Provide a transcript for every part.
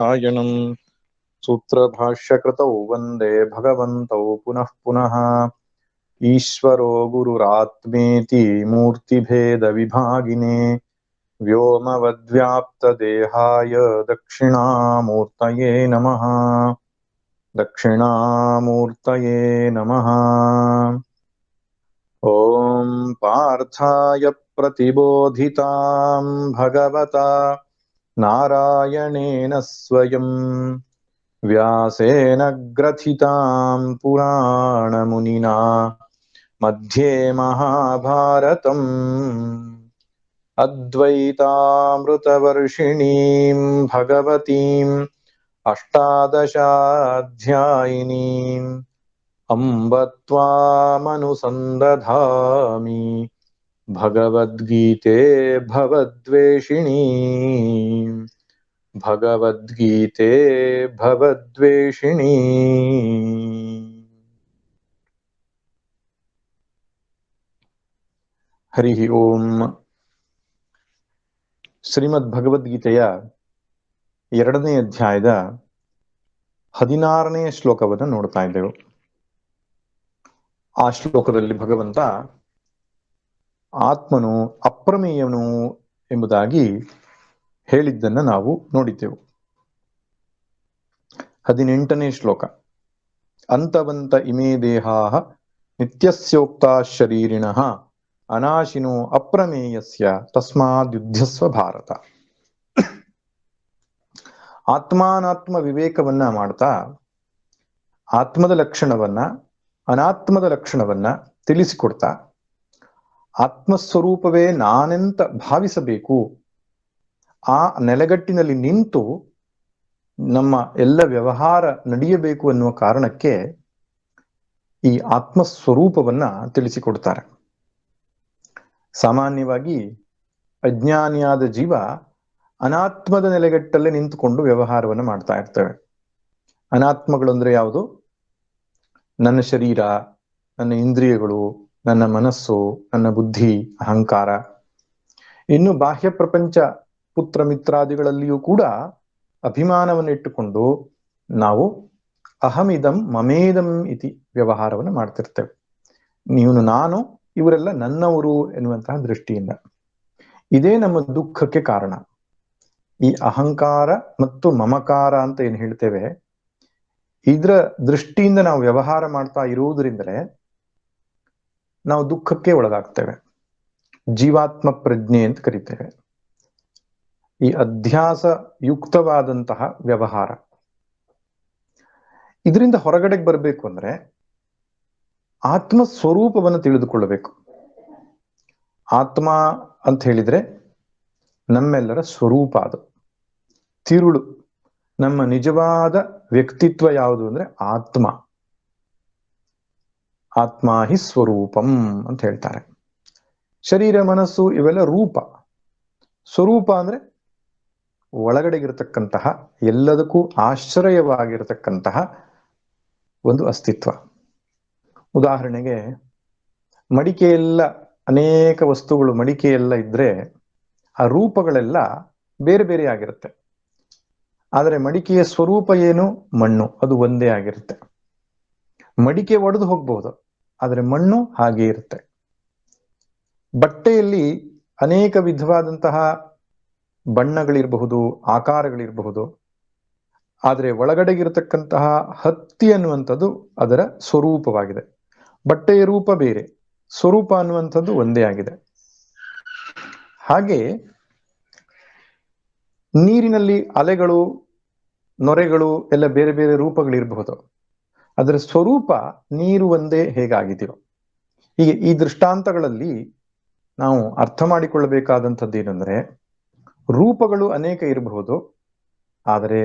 आयणं सूत्रभाष्यकृतौ वन्दे भगवन्तौ पुनः पुनः। ईश्वरो गुरुरात्मेति मूर्तिभेदविभागिने व्योमवद्व्याप्तदेहाय दक्षिणामूर्तये नमः। दक्षिणामूर्तये नमः। ॐ पार्थाय प्रतिबोधितां भगवता नारायणेन स्वयं व्यासेन ग्रथितां पुराणमुनिना मध्ये महाभारतम् अद्वैतामृतवर्षिणीं भगवतीम् अष्टादशाध्यायिनीम् अम्ब त्वामनुसन्दधामि भगवद्गीते भवद्वेषिणी भगवद्गीते भवद्वेषिणी। ಹರಿ ಓಂ. ಶ್ರೀಮದ್ ಭಗವದ್ಗೀತೆಯ 2ನೇ ಅಧ್ಯಾಯದ 16ನೇ ಶ್ಲೋಕವನ್ನು ನೋಡ್ತಾ ಇದ್ದೆವು. ಆ ಶ್ಲೋಕದಲ್ಲಿ ಭಗವಂತ ಆತ್ಮನು ಅಪ್ರಮೇಯನು ಎಂಬುದಾಗಿ ಹೇಳಿದ್ದನ್ನು ನಾವು ನೋಡಿದ್ದೆವು. 18ನೇ ಶ್ಲೋಕ, ಅಂತವಂತ ಇಮೇ ದೇಹಾಃ ನಿತ್ಯಸ್ಯೋಕ್ತಾ ಶರೀರಿಣಃ ಅನಾಶಿನೋ ಅಪ್ರಮೇಯಸ್ಯ ತಸ್ಮಾದ್ಯುಧ್ಯಸ್ವ ಭಾರತ. ಆತ್ಮಾನಾತ್ಮ ವಿವೇಕವನ್ನ ಮಾಡ್ತಾ ಆತ್ಮದ ಲಕ್ಷಣವನ್ನ ಅನಾತ್ಮದ ಲಕ್ಷಣವನ್ನ ತಿಳಿಸಿಕೊಡ್ತಾ ಆತ್ಮಸ್ವರೂಪವೇ ನಾನೆಂತ ಭಾವಿಸಬೇಕು, ಆ ನೆಲೆಗಟ್ಟಿನಲ್ಲಿ ನಿಂತು ನಮ್ಮ ಎಲ್ಲ ವ್ಯವಹಾರ ನಡೆಯಬೇಕು ಅನ್ನುವ ಕಾರಣಕ್ಕೆ ಈ ಆತ್ಮಸ್ವರೂಪವನ್ನ ತಿಳಿಸಿಕೊಡ್ತಾರೆ. ಸಾಮಾನ್ಯವಾಗಿ ಅಜ್ಞಾನಿಯಾದ ಜೀವ ಅನಾತ್ಮದ ನೆಲೆಗಟ್ಟಲ್ಲೇ ನಿಂತುಕೊಂಡು ವ್ಯವಹಾರವನ್ನು ಮಾಡ್ತಾ ಇರ್ತವೆ. ಅನಾತ್ಮಗಳು ಅಂದ್ರೆ ಯಾವುದು? ನನ್ನ ಶರೀರ, ನನ್ನ ಇಂದ್ರಿಯಗಳು, ನನ್ನ ಮನಸ್ಸು, ನನ್ನ ಬುದ್ಧಿ, ಅಹಂಕಾರ. ಇನ್ನು ಬಾಹ್ಯ ಪ್ರಪಂಚ ಪುತ್ರ ಮಿತ್ರಾದಿಗಳಲ್ಲಿಯೂ ಕೂಡ ಅಭಿಮಾನವನ್ನು ಇಟ್ಟುಕೊಂಡು ನಾವು ಅಹಮಿದಂ ಮಮೇದಂ ಇತಿ ವ್ಯವಹಾರವನ್ನು ಮಾಡ್ತಿರ್ತೇವೆ. ನೀವು ನಾನು, ಇವರೆಲ್ಲ ನನ್ನವರು ಎನ್ನುವಂತಹ ದೃಷ್ಟಿಯಿಂದ. ಇದೇ ನಮ್ಮ ದುಃಖಕ್ಕೆ ಕಾರಣ. ಈ ಅಹಂಕಾರ ಮತ್ತು ಮಮಕಾರ ಅಂತ ಏನ್ ಹೇಳ್ತೇವೆ, ಇದರ ದೃಷ್ಟಿಯಿಂದ ನಾವು ವ್ಯವಹಾರ ಮಾಡ್ತಾ ಇರುವುದರಿಂದಲೇ ನಾವು ದುಃಖಕ್ಕೆ ಒಳಗಾಗ್ತೇವೆ. ಜೀವಾತ್ಮ ಪ್ರಜ್ಞೆ ಅಂತ ಕರಿತೇವೆ. ಈ ಅಧ್ಯಾಸ ಯುಕ್ತವಾದಂತಹ ವ್ಯವಹಾರ. ಇದರಿಂದ ಹೊರಗಡೆಗೆ ಬರಬೇಕು ಅಂದ್ರೆ ಆತ್ಮ ಸ್ವರೂಪವನ್ನು ತಿಳಿದುಕೊಳ್ಳಬೇಕು. ಆತ್ಮ ಅಂತ ಹೇಳಿದ್ರೆ ನಮ್ಮೆಲ್ಲರ ಸ್ವರೂಪ, ಅದು ತಿರುಳು. ನಮ್ಮ ನಿಜವಾದ ವ್ಯಕ್ತಿತ್ವ ಯಾವುದು ಅಂದ್ರೆ ಆತ್ಮ. ಆತ್ಮ ಹಿ ಸ್ವರೂಪಂ ಅಂತ ಹೇಳ್ತಾರೆ. ಶರೀರ, ಮನಸ್ಸು ಇವೆಲ್ಲ ರೂಪ. ಸ್ವರೂಪ ಅಂದ್ರೆ ಒಳಗಡೆಗಿರತಕ್ಕಂತಹ, ಎಲ್ಲದಕ್ಕೂ ಆಶ್ರಯವಾಗಿರತಕ್ಕಂತಹ ಒಂದು ಅಸ್ತಿತ್ವ. ಉದಾಹರಣೆಗೆ, ಮಡಿಕೆಯೆಲ್ಲ ಅನೇಕ ವಸ್ತುಗಳು ಮಡಿಕೆಯೆಲ್ಲ ಇದ್ರೆ ಆ ರೂಪಗಳೆಲ್ಲ ಬೇರೆ ಬೇರೆ ಆಗಿರುತ್ತೆ. ಆದರೆ ಮಡಿಕೆಯ ಸ್ವರೂಪ ಏನು? ಮಣ್ಣು. ಅದು ಒಂದೇ ಆಗಿರುತ್ತೆ. ಮಡಿಕೆ ಒಡೆದು ಹೋಗ್ಬಹುದು, ಆದರೆ ಮಣ್ಣು ಹಾಗೆ ಇರುತ್ತೆ. ಬಟ್ಟೆಯಲ್ಲಿ ಅನೇಕ ವಿಧವಾದಂತಹ ಬಣ್ಣಗಳಿರಬಹುದು, ಆಕಾರಗಳಿರಬಹುದು, ಆದರೆ ಒಳಗಡೆಗಿರತಕ್ಕಂತಹ ಹತ್ತಿ ಅನ್ನುವಂಥದ್ದು ಅದರ ಸ್ವರೂಪವಾಗಿದೆ. ಬಟ್ಟೆಯ ರೂಪ ಬೇರೆ, ಸ್ವರೂಪ ಅನ್ನುವಂಥದ್ದು ಒಂದೇ ಆಗಿದೆ. ಹಾಗೆ ನೀರಿನಲ್ಲಿ ಅಲೆಗಳು, ನೊರೆಗಳು ಎಲ್ಲ ಬೇರೆ ಬೇರೆ ರೂಪಗಳಿರಬಹುದು, ಅದರ ಸ್ವರೂಪ ನೀರು ಒಂದೇ ಹೇಗಾಗಿದೆಯೋ. ಹೀಗೆ ಈ ದೃಷ್ಟಾಂತಗಳಲ್ಲಿ ನಾವು ಅರ್ಥ ಮಾಡಿಕೊಳ್ಳಬೇಕಾದಂಥದ್ದು ಏನಂದ್ರೆ, ರೂಪಗಳು ಅನೇಕ ಇರಬಹುದು, ಆದರೆ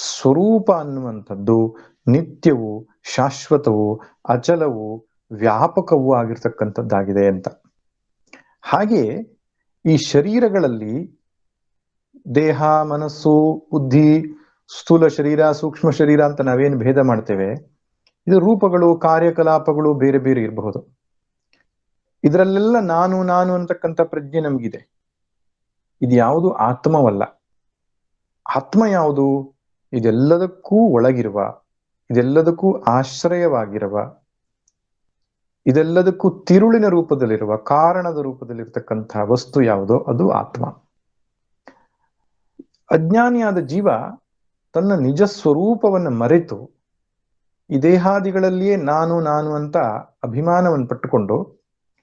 ಸ್ವರೂಪ ಅನ್ನುವಂಥದ್ದು ನಿತ್ಯವೂ ಶಾಶ್ವತವೂ ಅಚಲವೂ ವ್ಯಾಪಕವೂ ಆಗಿರ್ತಕ್ಕಂಥದ್ದಾಗಿದೆ ಅಂತ. ಹಾಗೆ ಈ ಶರೀರಗಳಲ್ಲಿ ದೇಹ, ಮನಸ್ಸು, ಬುದ್ಧಿ, ಸ್ಥೂಲ ಶರೀರ, ಸೂಕ್ಷ್ಮ ಶರೀರ ಅಂತ ನಾವೇನು ಭೇದ ಮಾಡ್ತೇವೆ, ಇದು ರೂಪಗಳು, ಕಾರ್ಯಕಲಾಪಗಳು ಬೇರೆ ಬೇರೆ ಇರಬಹುದು. ಇದರಲ್ಲೆಲ್ಲ ನಾನು ನಾನು ಅಂತಕ್ಕಂಥ ಪ್ರಜ್ಞೆ ನಮಗಿದೆ. ಇದು ಯಾವುದು ಆತ್ಮವಲ್ಲ. ಆತ್ಮ ಯಾವುದು? ಇದೆಲ್ಲದಕ್ಕೂ ಒಳಗಿರುವ, ಇದೆಲ್ಲದಕ್ಕೂ ಆಶ್ರಯವಾಗಿರುವ, ಇದೆಲ್ಲದಕ್ಕೂ ತಿರುಳಿನ ರೂಪದಲ್ಲಿರುವ, ಕಾರಣದ ರೂಪದಲ್ಲಿರ್ತಕ್ಕಂತಹ ವಸ್ತು ಯಾವುದೋ ಅದು ಆತ್ಮ. ಅಜ್ಞಾನಿಯಾದ ಜೀವ ತನ್ನ ನಿಜ ಸ್ವರೂಪವನ್ನು ಮರೆತು ಈ ದೇಹಾದಿಗಳಲ್ಲಿಯೇ ನಾನು ನಾನು ಅಂತ ಅಭಿಮಾನವನ್ನು ಪಟ್ಟುಕೊಂಡು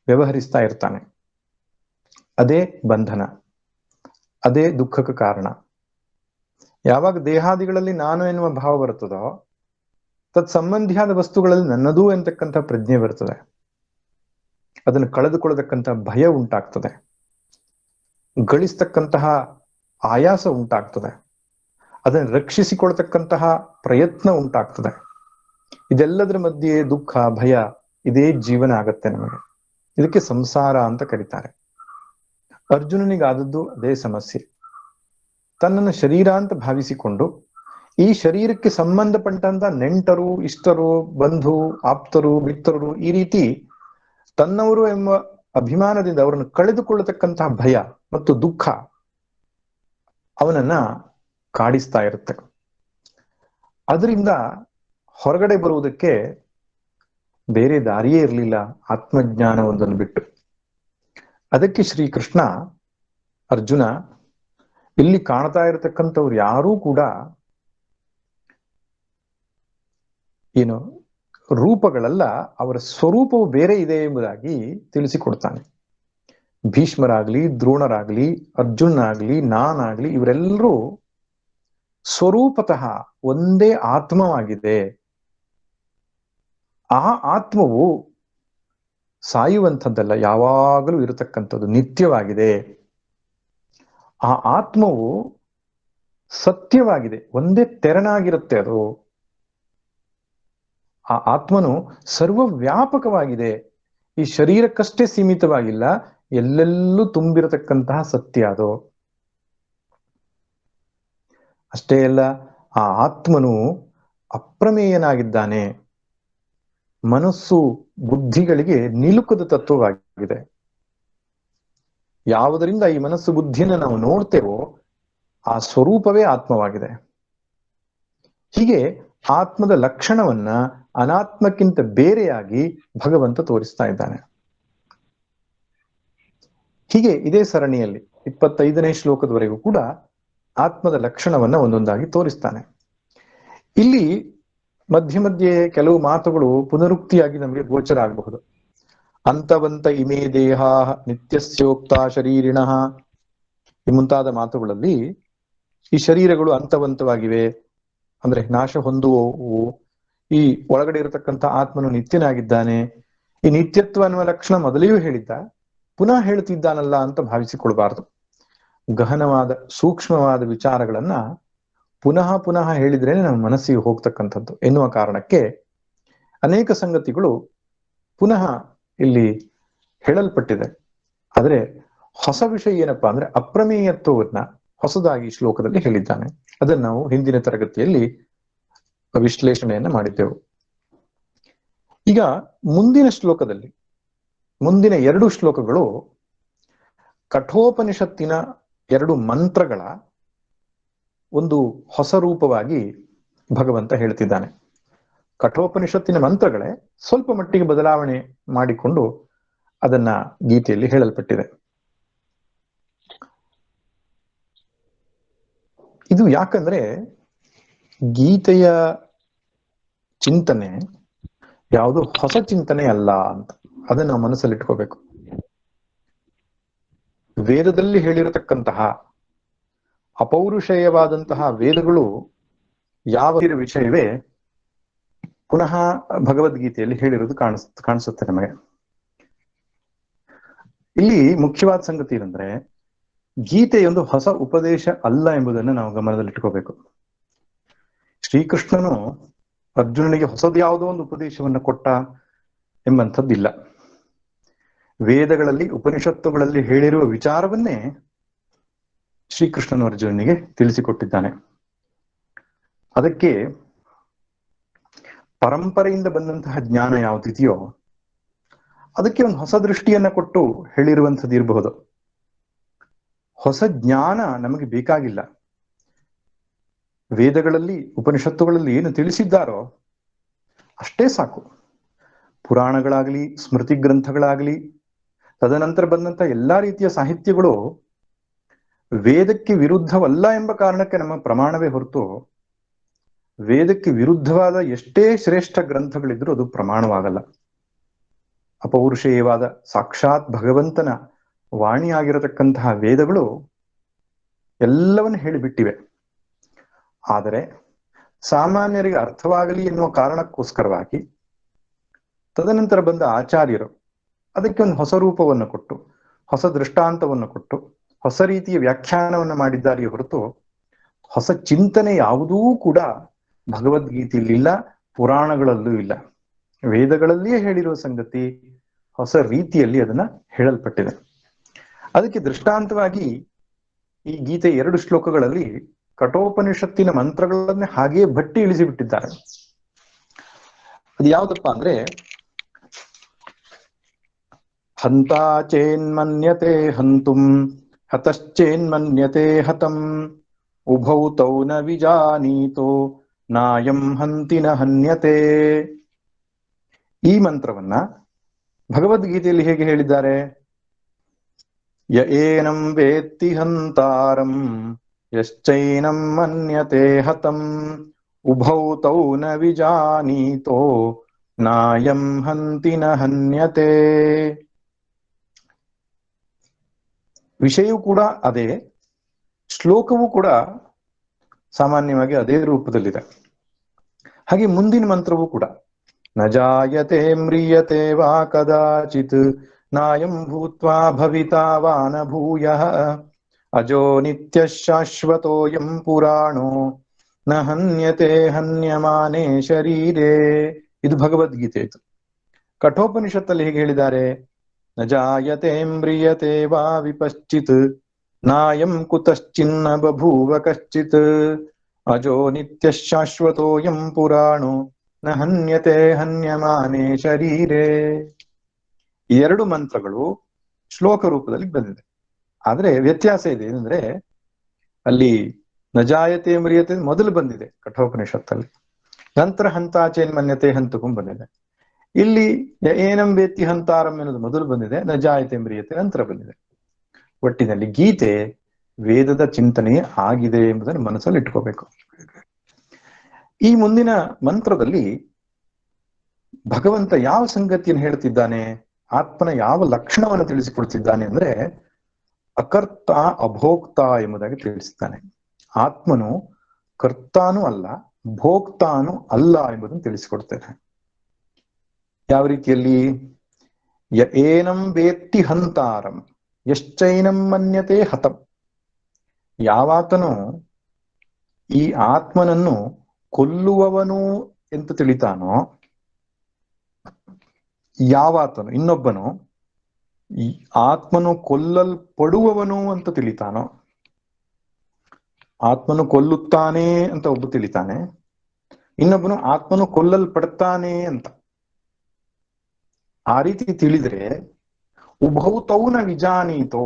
ವ್ಯವಹರಿಸ್ತಾ ಇರ್ತಾನೆ. ಅದೇ ಬಂಧನ, ಅದೇ ದುಃಖಕ್ಕೆ ಕಾರಣ. ಯಾವಾಗ ದೇಹಾದಿಗಳಲ್ಲಿ ನಾನು ಎನ್ನುವ ಭಾವ ಬರುತ್ತದೋ ತತ್ ಸಂಬಂಧಿಯಾದ ವಸ್ತುಗಳಲ್ಲಿ ನನ್ನದೂ ಎಂತಕ್ಕಂಥ ಪ್ರಜ್ಞೆ ಬರ್ತದೆ. ಅದನ್ನು ಕಳೆದುಕೊಳ್ಳತಕ್ಕಂತಹ ಭಯ ಉಂಟಾಗ್ತದೆ, ಗಳಿಸ್ತಕ್ಕಂತಹ ಆಯಾಸ ಉಂಟಾಗ್ತದೆ, ಅದನ್ನು ರಕ್ಷಿಸಿಕೊಳ್ತಕ್ಕಂತಹ ಪ್ರಯತ್ನ ಉಂಟಾಗ್ತದೆ. ಇದೆಲ್ಲದರ ಮಧ್ಯೆ ದುಃಖ, ಭಯ, ಇದೇ ಜೀವನ ಆಗತ್ತೆ ನಮಗೆ. ಇದಕ್ಕೆ ಸಂಸಾರ ಅಂತ ಕರೀತಾರೆ. ಅರ್ಜುನನಿಗಾದದ್ದು ಅದೇ ಸಮಸ್ಯೆ. ತನ್ನನ್ನು ಶರೀರ ಅಂತ ಭಾವಿಸಿಕೊಂಡು ಈ ಶರೀರಕ್ಕೆ ಸಂಬಂಧಪಟ್ಟಂತ ನೆಂಟರು, ಇಷ್ಟರು, ಬಂಧು, ಆಪ್ತರು, ಮಿತ್ರರು, ಈ ರೀತಿ ತನ್ನವರು ಎಂಬ ಅಭಿಮಾನದಿಂದ ಅವರನ್ನು ಕಳೆದುಕೊಳ್ಳತಕ್ಕಂತಹ ಭಯ ಮತ್ತು ದುಃಖ ಅವನನ್ನ ಕಾಡಿಸ್ತಾ ಇರುತ್ತೆ. ಅದರಿಂದ ಹೊರಗಡೆ ಬರುವುದಕ್ಕೆ ಬೇರೆ ದಾರಿಯೇ ಇರಲಿಲ್ಲ ಆತ್ಮಜ್ಞಾನವೊಂದನ್ನು ಬಿಟ್ಟು. ಅದಕ್ಕೆ ಶ್ರೀಕೃಷ್ಣ, ಅರ್ಜುನ, ಇಲ್ಲಿ ಕಾಣ್ತಾ ಇರತಕ್ಕಂಥವ್ರು ಯಾರೂ ಕೂಡ ಏನು ರೂಪಗಳಲ್ಲ, ಅವರ ಸ್ವರೂಪವು ಬೇರೆ ಇದೆ ಎಂಬುದಾಗಿ ತಿಳಿಸಿಕೊಡ್ತಾನೆ. ಭೀಷ್ಮರಾಗ್ಲಿ, ದ್ರೋಣರಾಗ್ಲಿ, ಅರ್ಜುನಾಗ್ಲಿ, ನಾನಾಗ್ಲಿ, ಇವರೆಲ್ಲರೂ ಸ್ವರೂಪತಃ ಒಂದೇ ಆತ್ಮವಾಗಿದೆ. ಆ ಆತ್ಮವು ಸಾಯುವಂಥದ್ದಲ್ಲ, ಯಾವಾಗಲೂ ಇರತಕ್ಕಂಥದ್ದು, ನಿತ್ಯವಾಗಿದೆ. ಆ ಆತ್ಮವು ಸತ್ಯವಾಗಿದೆ, ಒಂದೇ ತೆರನಾಗಿರುತ್ತೆ ಅದು. ಆ ಆತ್ಮನು ಸರ್ವವ್ಯಾಪಕವಾಗಿದೆ, ಈ ಶರೀರಕ್ಕಷ್ಟೇ ಸೀಮಿತವಾಗಿಲ್ಲ, ಎಲ್ಲೆಲ್ಲೂ ತುಂಬಿರತಕ್ಕಂತಹ ಸತ್ಯ ಅದು. ಅಷ್ಟೇ ಅಲ್ಲ, ಆ ಆತ್ಮನು ಅಪ್ರಮೇಯನಾಗಿದ್ದಾನೆ. ಮನಸ್ಸು ಬುದ್ಧಿಗಳಿಗೆ ನಿಲುಕದ ತತ್ವವಾಗಿದೆ. ಯಾವುದರಿಂದ ಈ ಮನಸ್ಸು ಬುದ್ಧಿಯನ್ನು ನಾವು ನೋಡ್ತೇವೋ ಆ ಸ್ವರೂಪವೇ ಆತ್ಮವಾಗಿದೆ. ಹೀಗೆ ಆತ್ಮದ ಲಕ್ಷಣವನ್ನ ಅನಾತ್ಮಕ್ಕಿಂತ ಬೇರೆಯಾಗಿ ಭಗವಂತ ತೋರಿಸ್ತಾ ಇದ್ದಾನೆ. ಹೀಗೆ ಇದೇ ಸರಣಿಯಲ್ಲಿ 25ನೇ ಶ್ಲೋಕದವರೆಗೂ ಕೂಡ ಆತ್ಮದ ಲಕ್ಷಣವನ್ನ ಒಂದೊಂದಾಗಿ ತೋರಿಸ್ತಾನೆ. ಇಲ್ಲಿ ಮಧ್ಯೆ ಮಧ್ಯೆ ಕೆಲವು ಮಾತುಗಳು ಪುನರುಕ್ತಿಯಾಗಿ ನಮಗೆ ಗೋಚರ ಆಗಬಹುದು. ಅಂತವಂತ ಇಮೇ ದೇಹ ನಿತ್ಯಸ್ಯೋಕ್ತ ಶರೀರಿಣಃ, ಈ ಮುಂತಾದ ಮಾತುಗಳಲ್ಲಿ ಈ ಶರೀರಗಳು ಅಂತವಂತವಾಗಿವೆ, ಅಂದ್ರೆ ನಾಶ ಹೊಂದುವವು. ಈ ಒಳಗಡೆ ಇರತಕ್ಕಂಥ ಆತ್ಮನು ನಿತ್ಯನಾಗಿದ್ದಾನೆ. ಈ ನಿತ್ಯತ್ವ ಅನ್ನುವ ಲಕ್ಷಣ ಮೊದಲೆಯೂ ಹೇಳಿದ್ದ, ಪುನಃ ಹೇಳ್ತಿದ್ದಾನಲ್ಲ ಅಂತ ಭಾವಿಸಿಕೊಳ್ಬಾರ್ದು. ಗಹನವಾದ ಸೂಕ್ಷ್ಮವಾದ ವಿಚಾರಗಳನ್ನ ಪುನಃ ಪುನಃ ಹೇಳಿದ್ರೇನೆ ನಮ್ಮ ಮನಸ್ಸಿಗೆ ಹೋಗ್ತಕ್ಕಂಥದ್ದು ಎನ್ನುವ ಕಾರಣಕ್ಕೆ ಅನೇಕ ಸಂಗತಿಗಳು ಪುನಃ ಇಲ್ಲಿ ಹೇಳಲ್ಪಟ್ಟಿದೆ. ಆದರೆ ಹೊಸ ವಿಷಯ ಏನಪ್ಪಾ ಅಂದ್ರೆ ಅಪ್ರಮೇಯತ್ವವನ್ನ ಹೊಸದಾಗಿ ಶ್ಲೋಕದಲ್ಲಿ ಹೇಳಿದ್ದಾನೆ. ಅದನ್ನು ನಾವು ಹಿಂದಿನ ತರಗತಿಯಲ್ಲಿ ವಿಶ್ಲೇಷಣೆಯನ್ನ ಮಾಡಿದ್ದೆವು. ಈಗ ಮುಂದಿನ ಶ್ಲೋಕದಲ್ಲಿ, ಮುಂದಿನ 2 ಶ್ಲೋಕಗಳು ಕಠೋಪನಿಷತ್ತಿನ 2 ಮಂತ್ರಗಳ ಒಂದು ಹೊಸ ರೂಪವಾಗಿ ಭಗವಂತ ಹೇಳ್ತಿದ್ದಾನೆ. ಕಠೋಪನಿಷತ್ತಿನ ಮಂತ್ರಗಳೇ ಸ್ವಲ್ಪ ಮಟ್ಟಿಗೆ ಬದಲಾವಣೆ ಮಾಡಿಕೊಂಡು ಅದನ್ನ ಗೀತೆಯಲ್ಲಿ ಹೇಳಲ್ಪಟ್ಟಿದೆ. ಇದು ಯಾಕಂದ್ರೆ ಗೀತೆಯ ಚಿಂತನೆ ಯಾವುದು ಹೊಸ ಚಿಂತನೆ ಅಲ್ಲ ಅಂತ ಅದನ್ನ ನಾವು ಮನಸ್ಸಲ್ಲಿ ಇಟ್ಕೋಬೇಕು. ವೇದದಲ್ಲಿ ಹೇಳಿರತಕ್ಕಂತಹ ಅಪೌರುಷೇಯವಾದಂತಹ ವೇದಗಳು ಯಾವ ವಿಷಯವೇ ಪುನಃ ಭಗವದ್ಗೀತೆಯಲ್ಲಿ ಹೇಳಿರೋದು ಕಾಣಿಸುತ್ತೆ ನಮಗೆ. ಇಲ್ಲಿ ಮುಖ್ಯವಾದ ಸಂಗತಿ ಏನಂದ್ರೆ ಗೀತೆಯೊಂದು ಹೊಸ ಉಪದೇಶ ಅಲ್ಲ ಎಂಬುದನ್ನು ನಾವು ಗಮನದಲ್ಲಿಟ್ಕೋಬೇಕು. ಶ್ರೀಕೃಷ್ಣನು ಅರ್ಜುನನಿಗೆ ಹೊಸದು ಯಾವುದೋ ಒಂದು ಉಪದೇಶವನ್ನು ಕೊಟ್ಟ ಎಂಬಂಥದ್ದಿಲ್ಲ. ವೇದಗಳಲ್ಲಿ ಉಪನಿಷತ್ತುಗಳಲ್ಲಿ ಹೇಳಿರುವ ವಿಚಾರವನ್ನೇ ಶ್ರೀಕೃಷ್ಣನು ಅರ್ಜುನನಿಗೆ ತಿಳಿಸಿಕೊಟ್ಟಿದ್ದಾನೆ. ಅದಕ್ಕೆ ಪರಂಪರೆಯಿಂದ ಬಂದಂತಹ ಜ್ಞಾನ ಯಾವುದಿದೆಯೋ ಅದಕ್ಕೆ ಒಂದು ಹೊಸ ದೃಷ್ಟಿಯನ್ನ ಕೊಟ್ಟು ಹೇಳಿರುವಂಥದ್ದು ಇರಬಹುದು. ಹೊಸ ಜ್ಞಾನ ನಮಗೆ ಬೇಕಾಗಿಲ್ಲ. ವೇದಗಳಲ್ಲಿ ಉಪನಿಷತ್ತುಗಳಲ್ಲಿ ಏನು ತಿಳಿಸಿದ್ದಾರೋ ಅಷ್ಟೇ ಸಾಕು. ಪುರಾಣಗಳಾಗಲಿ, ಸ್ಮೃತಿ ಗ್ರಂಥಗಳಾಗಲಿ, ತದನಂತರ ಬಂದಂತ ಎಲ್ಲಾ ರೀತಿಯ ಸಾಹಿತ್ಯಗಳು ವೇದಕ್ಕೆ ವಿರುದ್ಧವಲ್ಲ ಎಂಬ ಕಾರಣಕ್ಕೆ ನಮ್ಮ ಪ್ರಮಾಣವೇ ಹೊರತು, ವೇದಕ್ಕೆ ವಿರುದ್ಧವಾದ ಎಷ್ಟೇ ಶ್ರೇಷ್ಠ ಗ್ರಂಥಗಳಿದ್ರೂ ಅದು ಪ್ರಮಾಣವಾಗಲ್ಲ. ಅಪೌರುಷೇಯವಾದ ಸಾಕ್ಷಾತ್ ಭಗವಂತನ ವಾಣಿಯಾಗಿರತಕ್ಕಂತಹ ವೇದಗಳು ಎಲ್ಲವನ್ನು ಹೇಳಿಬಿಟ್ಟಿವೆ. ಆದರೆ ಸಾಮಾನ್ಯರಿಗೆ ಅರ್ಥವಾಗಲಿ ಎನ್ನುವ ಕಾರಣಕ್ಕೋಸ್ಕರವಾಗಿ ತದನಂತರ ಬಂದ ಆಚಾರ್ಯರು ಅದಕ್ಕೆ ಒಂದು ಹೊಸ ರೂಪವನ್ನು ಕೊಟ್ಟು, ಹೊಸ ದೃಷ್ಟಾಂತವನ್ನು ಕೊಟ್ಟು, ಹೊಸ ರೀತಿಯ ವ್ಯಾಖ್ಯಾನವನ್ನು ಮಾಡಿದ್ದಾರೆಯೇ ಹೊರತು ಹೊಸ ಚಿಂತನೆ ಯಾವುದೂ ಕೂಡ ಭಗವದ್ಗೀತೆಯಲ್ಲಿ ಇಲ್ಲ, ಪುರಾಣಗಳಲ್ಲೂ ಇಲ್ಲ. ವೇದಗಳಲ್ಲಿಯೇ ಹೇಳಿರುವ ಸಂಗತಿ ಹೊಸ ರೀತಿಯಲ್ಲಿ ಅದನ್ನ ಹೇಳಲ್ಪಟ್ಟಿದೆ. ಅದಕ್ಕೆ ದೃಷ್ಟಾಂತವಾಗಿ ಈ ಗೀತೆ 2 ಶ್ಲೋಕಗಳಲ್ಲಿ ಕಠೋಪನಿಷತ್ತಿನ ಮಂತ್ರಗಳನ್ನೇ ಹಾಗೆಯೇ ಭಟ್ಟಿ ಇಳಿಸಿಬಿಟ್ಟಿದ್ದಾರೆ. ಅದು ಯಾವ್ದಪ್ಪ ಅಂದ್ರೆ, ಹಂತಾಚೇನ್ಮನ್ಯತೆ ಹಂತುಂ ಹತಶ್ಚೇನ್ಮನ್ಯತೆ ಹತಂ ಉಭೌ ತೌ ನ ವಿಜಾನೀತೋ ನಾಯಂ ಹಂತಿ ನ ಹನ್ಯತೆ. ಈ ಮಂತ್ರವನ್ನ ಭಗವದ್ಗೀತೆಯಲ್ಲಿ ಹೇಗೆ ಹೇಳಿದ್ದಾರೆ? ಯ ಏನಂ ವೇತ್ತಿ ಹಂತಾರಂ ಯಶ್ಚೈನಂ ಮನ್ಯತೆ ಹತಂ ಉಭೌ ತೌ ನ ವಿಜಾನೀತೋ ನಾಯಂ ಹಂತಿ ನ ಹನ್ಯತೆ. ವಿಷಯವೂ ಕೂಡ ಅದೇ, ಶ್ಲೋಕವೂ ಕೂಡ ಸಾಮಾನ್ಯವಾಗಿ ಅದೇ ರೂಪದಲ್ಲಿದೆ. ಹಾಗೆ ಮುಂದಿನ ಮಂತ್ರವೂ ಕೂಡ ನ ಜಾಯತೆ ಮ್ರಿಯತೆ ವಾ ಕದಾಚಿತ್ ನಾಯಂ ಭೂತ್ವಾ ಭವಿತಾ ವಾ ನ ಭೂಯಃ ಅಜೋ ನಿತ್ಯ ಶಾಶ್ವತೋಯಂ ಪುರಾಣೋ ನ ಹನ್ಯತೆ ಹನ್ಯಮಾನೇ ಶರೀರೇ. ಇದು ಭಗವದ್ಗೀತೆ. ಇದು ಕಠೋಪನಿಷತ್ತಲ್ಲಿ ಹೇಗೆ ಹೇಳಿದ್ದಾರೆ? ನ ಜಾಯತೆ ಮ್ರಿಯತೆ ವಾ ವಿಪಶ್ಚಿತ್ ನಾಯಂ ಕುತಶ್ಚಿನ್ನ ಬಭೂವ ಕಶ್ಚಿತ್ ಅಜೋ ನಿತ್ಯ ಶಾಶ್ವತೋಯಂ ಪುರಾಣೋ ನ ಹನ್ಯತೆ ಹನ್ಯಮಾನೇ ಶರೀರೇ. ಈ 2 ಮಂತ್ರಗಳು ಶ್ಲೋಕ ರೂಪದಲ್ಲಿ ಬಂದಿದೆ. ಆದ್ರೆ ವ್ಯತ್ಯಾಸ ಇದೆ. ಏನಂದ್ರೆ ಅಲ್ಲಿ ನಜಾಯತೆ ಮ್ರಿಯತೆ ಮೊದಲು ಬಂದಿದೆ ಕಠೋಪನಿಷತ್ತಲ್ಲಿ, ನಂತರ ಹಂತಾಚೇನ್ಮನ್ಯತೆ ಹಂತಕಂ ಬಂದಿದೆ. ಇಲ್ಲಿ ಏನಂ ವೇತ್ತಿ ಹಂತಾರಂ ಎನ್ನುವುದು ಮೊದಲು ಬಂದಿದೆ, ನಜಾಯತೆ ಮ್ರಿಯತೆ ನಂತರ ಬಂದಿದೆ. ಒಟ್ಟಿನಲ್ಲಿ ಗೀತೆ ವೇದದ ಚಿಂತನೆ ಆಗಿದೆ ಎಂಬುದನ್ನು ಮನಸ್ಸಲ್ಲಿ ಇಟ್ಕೋಬೇಕು. ಈ ಮುಂದಿನ ಮಂತ್ರದಲ್ಲಿ ಭಗವಂತ ಯಾವ ಸಂಗತಿಯನ್ನು ಹೇಳ್ತಿದ್ದಾನೆ, ಆತ್ಮನ ಯಾವ ಲಕ್ಷಣವನ್ನು ತಿಳಿಸಿಕೊಡ್ತಿದ್ದಾನೆ ಅಂದ್ರೆ ಅಕರ್ತ ಅಭೋಕ್ತ ಎಂಬುದಾಗಿ ತಿಳಿಸಿದ್ದಾನೆ. ಆತ್ಮನು ಕರ್ತಾನೂ ಅಲ್ಲ, ಭೋಕ್ತಾನು ಅಲ್ಲ ಎಂಬುದನ್ನು ತಿಳಿಸಿಕೊಡ್ತೇನೆ. ಯಾವ ರೀತಿಯಲ್ಲಿ? ಯ ಏನಂ ವೇತ್ತಿ ಹಂತಾರಂ ಯಶ್ಚೈನಂ ಮನ್ಯತೆ ಹತಂ. ಯಾವಾತನು ಈ ಆತ್ಮನನ್ನು ಕೊಲ್ಲುವವನು ಎಂದು ತಿಳಿತಾನೋ, ಯಾವಾತನು ಇನ್ನೊಬ್ಬನು ಈ ಆತ್ಮನು ಕೊಲ್ಲಲ್ಪಡುವವನು ಅಂತ ತಿಳಿತಾನೋ, ಆತ್ಮನು ಕೊಲ್ಲುತ್ತಾನೆ ಅಂತ ಒಬ್ಬ ತಿಳಿತಾನೆ, ಇನ್ನೊಬ್ಬನು ಆತ್ಮನು ಕೊಲ್ಲಲ್ಪಡ್ತಾನೆ ಅಂತ. ಆ ರೀತಿ ತಿಳಿದ್ರೆ ಉಭೌತೌನ ವಿಜಾನೀತೋ,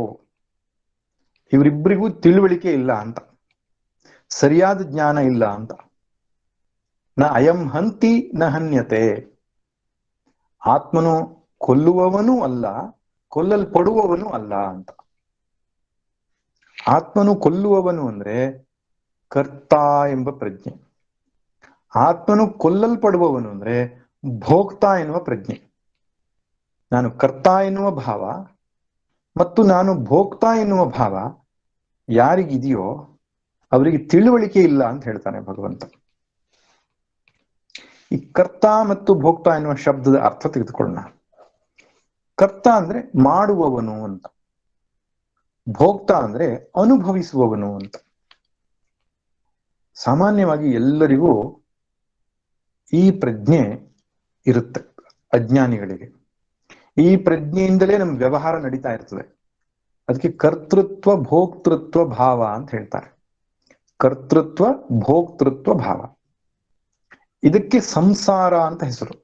ಇವರಿಬ್ಬರಿಗೂ ತಿಳುವಳಿಕೆ ಇಲ್ಲ ಅಂತ, ಸರಿಯಾದ ಜ್ಞಾನ ಇಲ್ಲ ಅಂತ. ನ ಅಯಂ ಹಂತಿ ನ ಹನ್ಯತೆ. ಆತ್ಮನು ಕೊಲ್ಲುವವನೂ ಅಲ್ಲ, ಕೊಲ್ಲಲ್ಪಡುವವನು ಅಲ್ಲ ಅಂತ. ಆತ್ಮನು ಕೊಲ್ಲುವವನು ಅಂದ್ರೆ ಕರ್ತ ಎಂಬ ಪ್ರಜ್ಞೆ, ಆತ್ಮನು ಕೊಲ್ಲಲ್ಪಡುವವನು ಅಂದ್ರೆ ಭೋಕ್ತ ಎನ್ನುವ ಪ್ರಜ್ಞೆ. ನಾನು ಕರ್ತ ಎನ್ನುವ ಭಾವ ಮತ್ತು ನಾನು ಭೋಕ್ತ ಎನ್ನುವ ಭಾವ ಯಾರಿಗಿದೆಯೋ ಅವರಿಗೆ ತಿಳುವಳಿಕೆ ಇಲ್ಲ ಅಂತ ಹೇಳ್ತಾನೆ ಭಗವಂತ. ಈ ಕರ್ತ ಮತ್ತು ಭೋಕ್ತ ಎನ್ನುವ ಶಬ್ದದ ಅರ್ಥ ತೆಗೆದುಕೊಳ್ಳೋಣ. ಕರ್ತ ಅಂದ್ರೆ ಮಾಡುವವನು ಅಂತ, ಭೋಕ್ತ ಅಂದ್ರೆ ಅನುಭವಿಸುವವನು ಅಂತ. ಸಾಮಾನ್ಯವಾಗಿ ಎಲ್ಲರಿಗೂ ಈ ಪ್ರಜ್ಞೆ ಇರುತ್ತೆ. ಅಜ್ಞಾನಿಗಳಿಗೆ ಈ ಪ್ರಜ್ಞೆಯಿಂದಲೇ ನಮ್ಮ ವ್ಯವಹಾರ ನಡೀತಾ ಇರ್ತದೆ. ಅದಕ್ಕೆ ಕರ್ತೃತ್ವ ಭೋಕ್ತೃತ್ವ ಭಾವ ಅಂತ ಹೇಳ್ತಾರೆ. ಕರ್ತೃತ್ವ ಭೋಕ್ತೃತ್ವ ಭಾವ, ಇದಕ್ಕೆ ಸಂಸಾರ ಅಂತ ಹೆಸರು.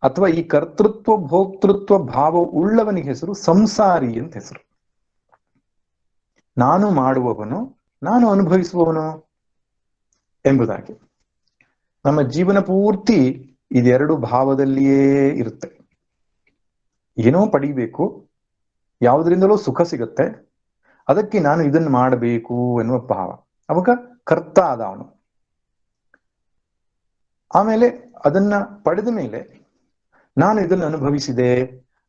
ಅಥವಾ ಈ ಕರ್ತೃತ್ವ ಭೋಕ್ತೃತ್ವ ಭಾವ ಉಳ್ಳವನಿಗೆ ಹೆಸರು ಸಂಸಾರಿ ಅಂತ ಹೆಸರು. ನಾನು ಮಾಡುವವನು, ನಾನು ಅನುಭವಿಸುವವನು. ಎಂಬುದಾಗಿ. ನಮ್ಮ ಜೀವನ ಪೂರ್ತಿ ಇದೆರಡು ಭಾವದಲ್ಲಿಯೇ ಇರುತ್ತೆ. ಏನೋ ಪಡಿಬೇಕು, ಯಾವುದರಿಂದಲೂ ಸುಖ ಸಿಗುತ್ತೆ, ಅದಕ್ಕೆ ನಾನು ಇದನ್ನು ಮಾಡಬೇಕು ಎನ್ನುವ ಭಾವ. ಅವಾಗ ಕರ್ತ ಆದ ಅವನು. ಆಮೇಲೆ ಅದನ್ನ ಪಡೆದ ಮೇಲೆ ನಾನು ಇದನ್ನು ಅನುಭವಿಸಿದೆ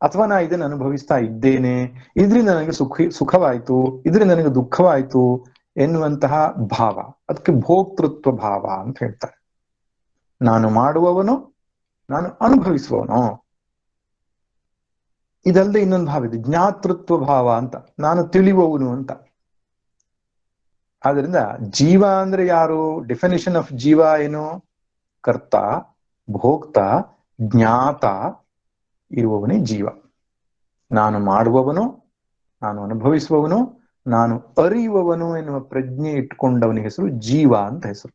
ಅಥವಾ ನಾ ಇದನ್ನು ಅನುಭವಿಸ್ತಾ ಇದ್ದೇನೆ, ಇದರಿಂದ ನನಗೆ ಸುಖವಾಯ್ತು, ಇದರಿಂದ ನನಗೆ ದುಃಖವಾಯ್ತು ಎನ್ನುವಂತಹ ಭಾವ, ಅದಕ್ಕೆ ಭೋಕ್ತೃತ್ವ ಭಾವ ಅಂತ ಹೇಳ್ತಾರೆ. ನಾನು ಮಾಡುವವನು, ನಾನು ಅನುಭವಿಸುವವನು. ಇದಲ್ಲದೆ ಇನ್ನೊಂದು ಭಾವ ಇದೆ, ಜ್ಞಾತೃತ್ವ ಭಾವ ಅಂತ, ನಾನು ತಿಳಿಯುವವನು ಅಂತ. ಆದ್ರಿಂದ ಜೀವ ಅಂದ್ರೆ ಯಾರು? ಡೆಫಿನಿಷನ್ ಆಫ್ ಜೀವ ಏನು? ಕರ್ತ, ಭೋಕ್ತ, ಜ್ಞಾತ ಇರುವವನೇ ಜೀವ. ನಾನು ಮಾಡುವವನು, ನಾನು ಅನುಭವಿಸುವವನು, ನಾನು ಅರಿಯುವವನು ಎನ್ನುವ ಪ್ರಜ್ಞೆ ಇಟ್ಕೊಂಡವನ ಹೆಸರು ಜೀವ ಅಂತ ಹೆಸರು.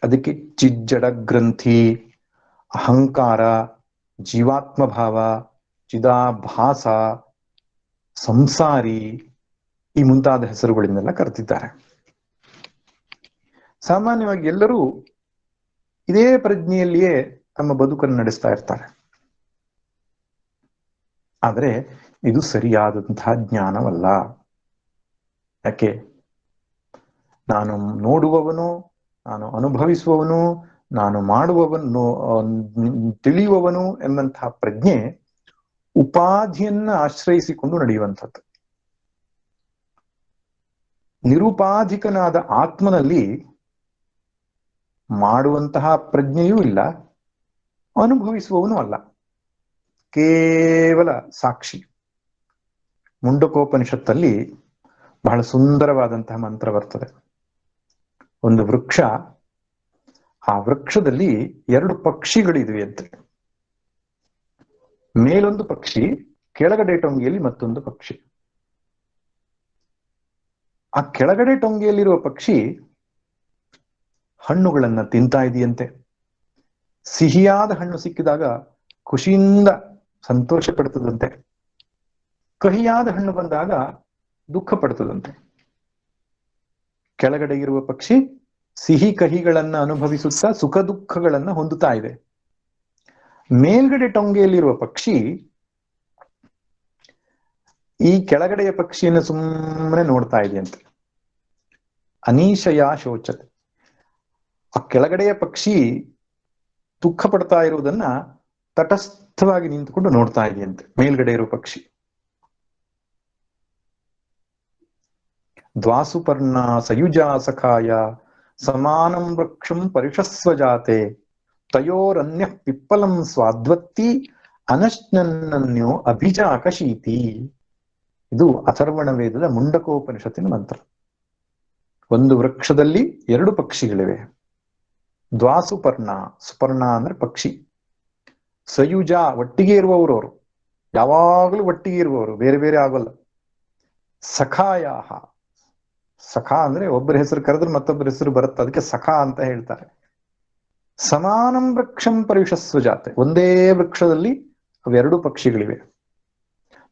ಅದಕ್ಕೆ ಚಿಜ್ಜಡ ಗ್ರಂಥಿ, ಅಹಂಕಾರ, ಜೀವಾತ್ಮ ಭಾವ, ಚಿದಾಭಾಸ, ಸಂಸಾರಿ ಈ ಮುಂತಾದ ಹೆಸರುಗಳಿಂದೆಲ್ಲ ಕರೆದಿದ್ದಾರೆ. ಸಾಮಾನ್ಯವಾಗಿ ಎಲ್ಲರೂ ಇದೇ ಪ್ರಜ್ಞೆಯಲ್ಲಿಯೇ ತಮ್ಮ ಬದುಕನ್ನು ನಡೆಸ್ತಾ ಇರ್ತಾರೆ. ಆದರೆ ಇದು ಸರಿಯಾದಂತಹ ಜ್ಞಾನವಲ್ಲ. ಯಾಕೆ? ನಾನು ನೋಡುವವನು, ನಾನು ಅನುಭವಿಸುವವನು, ನಾನು ಮಾಡುವವನು, ತಿಳಿಯುವವನು ಎಂಬಂತಹ ಪ್ರಜ್ಞೆ ಉಪಾಧಿಯನ್ನ ಆಶ್ರಯಿಸಿಕೊಂಡು ನಡೆಯುವಂಥದ್ದು. ನಿರುಪಾಧಿಕನಾದ ಆತ್ಮನಲ್ಲಿ ಮಾಡುವಂತಹ ಪ್ರಜ್ಞೆಯೂ ಇಲ್ಲ, ಅನುಭವಿಸುವವನು ಅಲ್ಲ, ಕೇವಲ ಸಾಕ್ಷಿ. ಮುಂಡಕೋಪನಿಷತ್ತಲ್ಲಿ ಬಹಳ ಸುಂದರವಾದಂತಹ ಮಂತ್ರ ಬರ್ತದೆ. ಒಂದು ವೃಕ್ಷ, ಆ ವೃಕ್ಷದಲ್ಲಿ 2 ಪಕ್ಷಿಗಳಿವೆ ಅಂತೆ. ಮೇಲೊಂದು ಪಕ್ಷಿ, ಕೆಳಗಡೆ ಟೊಂಗಿಯಲ್ಲಿ ಮತ್ತೊಂದು ಪಕ್ಷಿ. ಆ ಕೆಳಗಡೆ ಟೊಂಗಿಯಲ್ಲಿರುವ ಪಕ್ಷಿ ಹಣ್ಣುಗಳನ್ನ ತಿಂತಾ ಇದೆಯಂತೆ. ಸಿಹಿಯಾದ ಹಣ್ಣು ಸಿಕ್ಕಿದಾಗ ಖುಷಿಯಿಂದ ಸಂತೋಷ ಪಡ್ತದಂತೆ, ಕಹಿಯಾದ ಹಣ್ಣು ಬಂದಾಗ ದುಃಖ ಪಡ್ತದಂತೆ. ಕೆಳಗಡೆ ಇರುವ ಪಕ್ಷಿ ಸಿಹಿ ಕಹಿಗಳನ್ನ ಅನುಭವಿಸುತ್ತಾ ಸುಖ ದುಃಖಗಳನ್ನ ಹೊಂದುತ್ತಾ ಇದೆ. ಮೇಲ್ಗಡೆ ಟೊಂಗೆಯಲ್ಲಿರುವ ಪಕ್ಷಿ ಈ ಕೆಳಗಡೆಯ ಪಕ್ಷಿಯನ್ನು ಸುಮ್ಮನೆ ನೋಡ್ತಾ ಇದೆಯಂತೆ. ಅನೀಶಯ ಶೋಚತೆ. ಆ ಕೆಳಗಡೆಯ ಪಕ್ಷಿ ದುಃಖ ಪಡ್ತಾ ಇರುವುದನ್ನ ತಟಸ್ಥವಾಗಿ ನಿಂತುಕೊಂಡು ನೋಡ್ತಾ ಇದೆಯಂತೆ ಮೇಲ್ಗಡೆ ಇರುವ ಪಕ್ಷಿ. ದ್ವಾಸುಪರ್ಣ ಸಯುಜಾ ಸಖಾಯ ಸಮಾನಂ ವೃಕ್ಷಂ ಪರಿಷಸ್ವಜಾತೆ ತಯೋರನ್ಯ ಪಿಪ್ಪಲಂ ಸ್ವಾದ್ವತ್ತಿ ಅನಶ್ನನ್ಯೋ ಅಭಿಜಾಕಶೀತಿ. ಇದು ಅಥರ್ವಣ ವೇದದ ಮುಂಡಕೋಪನಿಷತ್ತಿನ ಮಂತ್ರ. ಒಂದು ವೃಕ್ಷದಲ್ಲಿ 2 ಪಕ್ಷಿಗಳಿವೆ. ದ್ವಾಸುಪರ್ಣ, ಸುಪರ್ಣ ಅಂದ್ರೆ ಪಕ್ಷಿ. ಸಯುಜ, ಒಟ್ಟಿಗೆ ಇರುವವರು, ಅವರು ಯಾವಾಗಲೂ ಒಟ್ಟಿಗೆ ಇರುವವರು, ಬೇರೆ ಬೇರೆ ಆಗೋಲ್ಲ. ಸಖಾಯ, ಸಖ ಅಂದ್ರೆ ಒಬ್ಬರ ಹೆಸರು ಕರೆದ್ರೆ ಮತ್ತೊಬ್ಬರ ಹೆಸರು ಬರುತ್ತೆ, ಅದಕ್ಕೆ ಸಖ ಅಂತ ಹೇಳ್ತಾರೆ. ಸಮಾನಂ ವೃಕ್ಷಂ ಪರಿಷಸ್ವ ಜಾತೆ, ಒಂದೇ ವೃಕ್ಷದಲ್ಲಿ ಅವೆರಡು ಪಕ್ಷಿಗಳಿವೆ.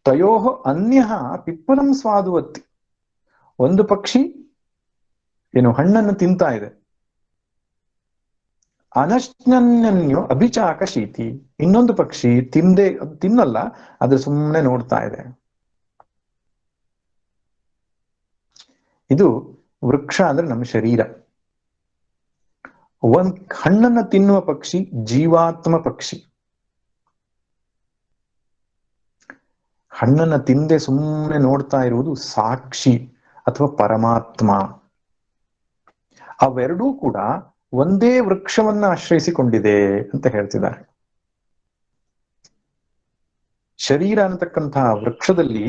ತಯೋಹ ಅನ್ಯ ಪಿಪ್ಪಲಂ ಸ್ವಾದುವತ್ತಿ, ಒಂದು ಪಕ್ಷಿ ಏನು ಹಣ್ಣನ್ನು ತಿಂತಾ ಇದೆ. ಅನಶ್ನನ್ಯನ್ಯೋ ಅಭಿಚಾಕ ಶೀತಿ, ಇನ್ನೊಂದು ಪಕ್ಷಿ ತಿನ್ನಲ್ಲ, ಆದ್ರೆ ಸುಮ್ಮನೆ ನೋಡ್ತಾ ಇದೆ. ಇದು ವೃಕ್ಷ ಅಂದ್ರೆ ನಮ್ಮ ಶರೀರ. ಒಂದ್ ಹಣ್ಣನ್ನ ತಿನ್ನುವ ಪಕ್ಷಿ ಜೀವಾತ್ಮ ಪಕ್ಷಿ. ಹಣ್ಣನ್ನ ತಿಂದೆ ಸುಮ್ಮನೆ ನೋಡ್ತಾ ಇರುವುದು ಸಾಕ್ಷಿ ಅಥವಾ ಪರಮಾತ್ಮ. ಅವೆರಡೂ ಕೂಡ ಒಂದೇ ವೃಕ್ಷವನ್ನ ಆಶ್ರಯಿಸಿಕೊಂಡಿದೆ ಅಂತ ಹೇಳ್ತಿದ್ದಾರೆ. ಶರೀರ ಅನ್ನತಕ್ಕಂತಹ ವೃಕ್ಷದಲ್ಲಿ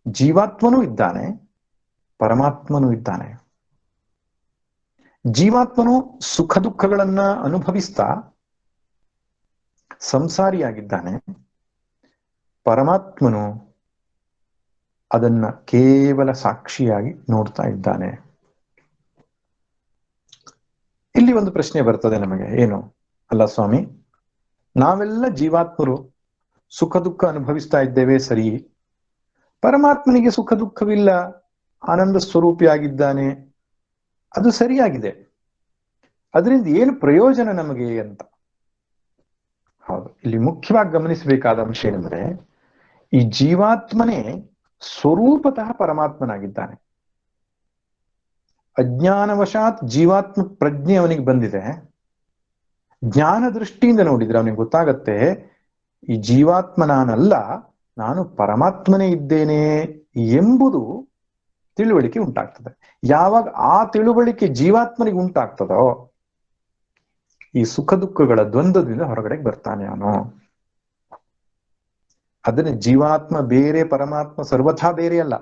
ಜೀವಾತ್ಮನೂ ಇದ್ದಾನೆ, ಪರಮಾತ್ಮನೂ ಇದ್ದಾನೆ. ಜೀವಾತ್ಮನು ಸುಖ ದುಃಖಗಳನ್ನ ಅನುಭವಿಸ್ತಾ ಸಂಸಾರಿಯಾಗಿದ್ದಾನೆ. ಪರಮಾತ್ಮನು ಅದನ್ನ ಕೇವಲ ಸಾಕ್ಷಿಯಾಗಿ ನೋಡ್ತಾ ಇದ್ದಾನೆ. ಇಲ್ಲಿ ಒಂದು ಪ್ರಶ್ನೆ ಬರ್ತದೆ ನಮಗೆ, ಏನು ಅಲ್ಲ ಸ್ವಾಮಿ, ನಾವೆಲ್ಲ ಜೀವಾತ್ಮರು ಸುಖ ದುಃಖ ಅನುಭವಿಸ್ತಾ ಇದ್ದೇವೆ ಸರಿ, ಪರಮಾತ್ಮನಿಗೆ ಸುಖ ದುಃಖವಿಲ್ಲ, ಆನಂದ ಸ್ವರೂಪಿಯಾಗಿದ್ದಾನೆ, ಅದು ಸರಿಯಾಗಿದೆ. ಅದರಿಂದ ಏನು ಪ್ರಯೋಜನ ನಮಗೆ ಅಂತ. ಹೌದು, ಇಲ್ಲಿ ಮುಖ್ಯವಾಗಿ ಗಮನಿಸಬೇಕಾದ ಅಂಶ ಏನಂದ್ರೆ, ಈ ಜೀವಾತ್ಮನೇ ಸ್ವರೂಪತಃ ಪರಮಾತ್ಮನಾಗಿದ್ದಾನೆ. ಅಜ್ಞಾನವಶಾತ್ ಜೀವಾತ್ಮ ಪ್ರಜ್ಞೆ ಅವನಿಗೆ ಬಂದಿದೆ. ಜ್ಞಾನ ದೃಷ್ಟಿಯಿಂದ ನೋಡಿದ್ರೆ ಅವನಿಗೆ ಗೊತ್ತಾಗತ್ತೆ, ಈ ಜೀವಾತ್ಮ ನಾನಲ್ಲ, ನಾನು ಪರಮಾತ್ಮನೇ ಇದ್ದೇನೆ ಎಂಬುದು ತಿಳುವಳಿಕೆ ಉಂಟಾಗ್ತದೆ. ಯಾವಾಗ ಆ ತಿಳುವಳಿಕೆ ಜೀವಾತ್ಮನಿಗೆ ಉಂಟಾಗ್ತದೋ, ಈ ಸುಖ ದುಃಖಗಳ ದ್ವಂದ್ವದಿಂದ ಹೊರಗಡೆಗೆ ಬರ್ತಾನೆ ಅವನು. ಅದನ್ನ ಜೀವಾತ್ಮ ಬೇರೆ, ಪರಮಾತ್ಮ ಸರ್ವಥಾ ಬೇರೆ ಅಲ್ಲ.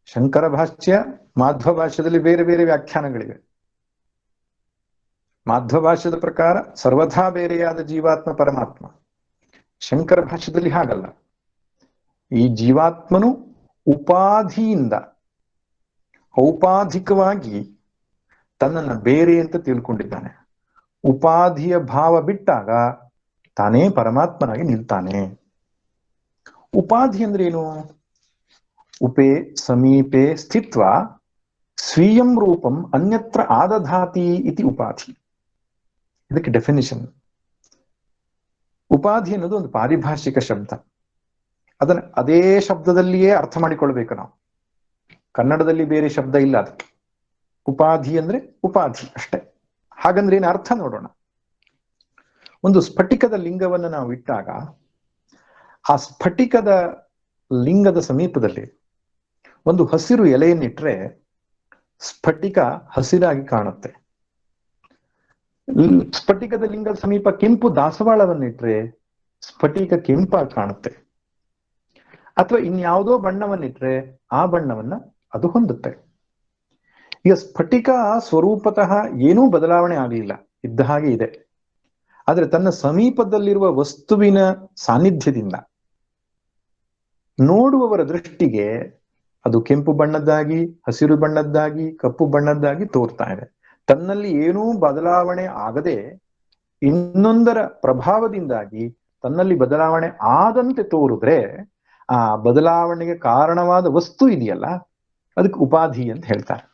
ಶಂಕರ ಭಾಷ್ಯ, ಮಾಧ್ವ ಭಾಷ್ಯದಲ್ಲಿ ಬೇರೆ ಬೇರೆ ವ್ಯಾಖ್ಯಾನಗಳಿವೆ. ಮಾಧ್ವ ಭಾಷ್ಯದ ಪ್ರಕಾರ ಸರ್ವಥಾ ಬೇರೆಯಾದ ಜೀವಾತ್ಮ ಪರಮಾತ್ಮ. ಶಂಕರ ಭಾಷ್ಯದಲ್ಲಿ ಹಾಗಲ್ಲ. ಈ ಜೀವಾತ್ಮನು ಉಪಾಧಿಯಿಂದ ಔಪಾಧಿಕವಾಗಿ ತನ್ನನ್ನು ಬೇರೆ ಅಂತ ತಿಳ್ಕೊಂಡಿದ್ದಾನೆ. ಉಪಾಧಿಯ ಭಾವ ಬಿಟ್ಟಾಗ ತಾನೇ ಪರಮಾತ್ಮನಾಗಿ ನಿಲ್ತಾನೆ. ಉಪಾಧಿ ಅಂದ್ರೆ ಏನು? ಉಪೇ ಸಮೀಪೆ ಸ್ಥಿತ್ವ ಸ್ವೀಯಂ ರೂಪಂ ಅನ್ಯತ್ರ ಆದಧಾತಿ ಇತಿ ಉಪಾಧಿ. ಇದಕ್ಕೆ ಡೆಫಿನಿಷನ್. ಉಪಾಧಿ ಅನ್ನೋದು ಒಂದು ಪಾರಿಭಾಷಿಕ ಶಬ್ದ. ಅದನ್ನ ಅದೇ ಶಬ್ದದಲ್ಲಿಯೇ ಅರ್ಥ ಮಾಡಿಕೊಳ್ಬೇಕು ನಾವು. ಕನ್ನಡದಲ್ಲಿ ಬೇರೆ ಶಬ್ದ ಇಲ್ಲ ಅದಕ್ಕೆ. ಉಪಾಧಿ ಅಂದ್ರೆ ಉಪಾಧಿ ಅಷ್ಟೇ. ಹಾಗಂದ್ರೆ ಏನು ಅರ್ಥ ನೋಡೋಣ. ಒಂದು ಸ್ಫಟಿಕದ ಲಿಂಗವನ್ನು ನಾವು ಇಟ್ಟಾಗ, ಆ ಸ್ಫಟಿಕದ ಲಿಂಗದ ಸಮೀಪದಲ್ಲಿ ಒಂದು ಹಸಿರು ಎಲೆಯನ್ನಿಟ್ರೆ ಸ್ಫಟಿಕ ಹಸಿರಾಗಿ ಕಾಣುತ್ತೆ. ಸ್ಫಟಿಕದ ಲಿಂಗದ ಸಮೀಪ ಕೆಂಪು ದಾಸವಾಳವನ್ನಿಟ್ರೆ ಸ್ಫಟಿಕ ಕೆಂಪಾಗಿ ಕಾಣುತ್ತೆ. ಅಥವಾ ಇನ್ಯಾವುದೋ ಬಣ್ಣವನ್ನಿಟ್ರೆ ಆ ಬಣ್ಣವನ್ನ ಅದು ಹೊಂದುತ್ತೆ. ಈಗ ಸ್ಫಟಿಕ ಸ್ವರೂಪತಃ ಏನೂ ಬದಲಾವಣೆ ಆಗಲಿಲ್ಲ, ಇದ್ದ ಹಾಗೆ ಇದೆ. ಆದ್ರೆ ತನ್ನ ಸಮೀಪದಲ್ಲಿರುವ ವಸ್ತುವಿನ ಸಾನ್ನಿಧ್ಯದಿಂದ ನೋಡುವವರ ದೃಷ್ಟಿಗೆ ಅದು ಕೆಂಪು ಬಣ್ಣದ್ದಾಗಿ, ಹಸಿರು ಬಣ್ಣದ್ದಾಗಿ, ಕಪ್ಪು ಬಣ್ಣದ್ದಾಗಿ ತೋರ್ತಾ ಇದೆ. ತನ್ನಲ್ಲಿ ಏನೂ ಬದಲಾವಣೆ ಆಗದೆ ಇನ್ನೊಂದರ ಪ್ರಭಾವದಿಂದಾಗಿ ತನ್ನಲ್ಲಿ ಬದಲಾವಣೆ ಆದಂತೆ ತೋರಿದ್ರೆ ಆ ಬದಲಾವಣೆಗೆ ಕಾರಣವಾದ ವಸ್ತು ಇದೆಯಲ್ಲ, ಅದಕ್ಕೆ ಉಪಾಧಿ ಅಂತ ಹೇಳ್ತಾರೆ.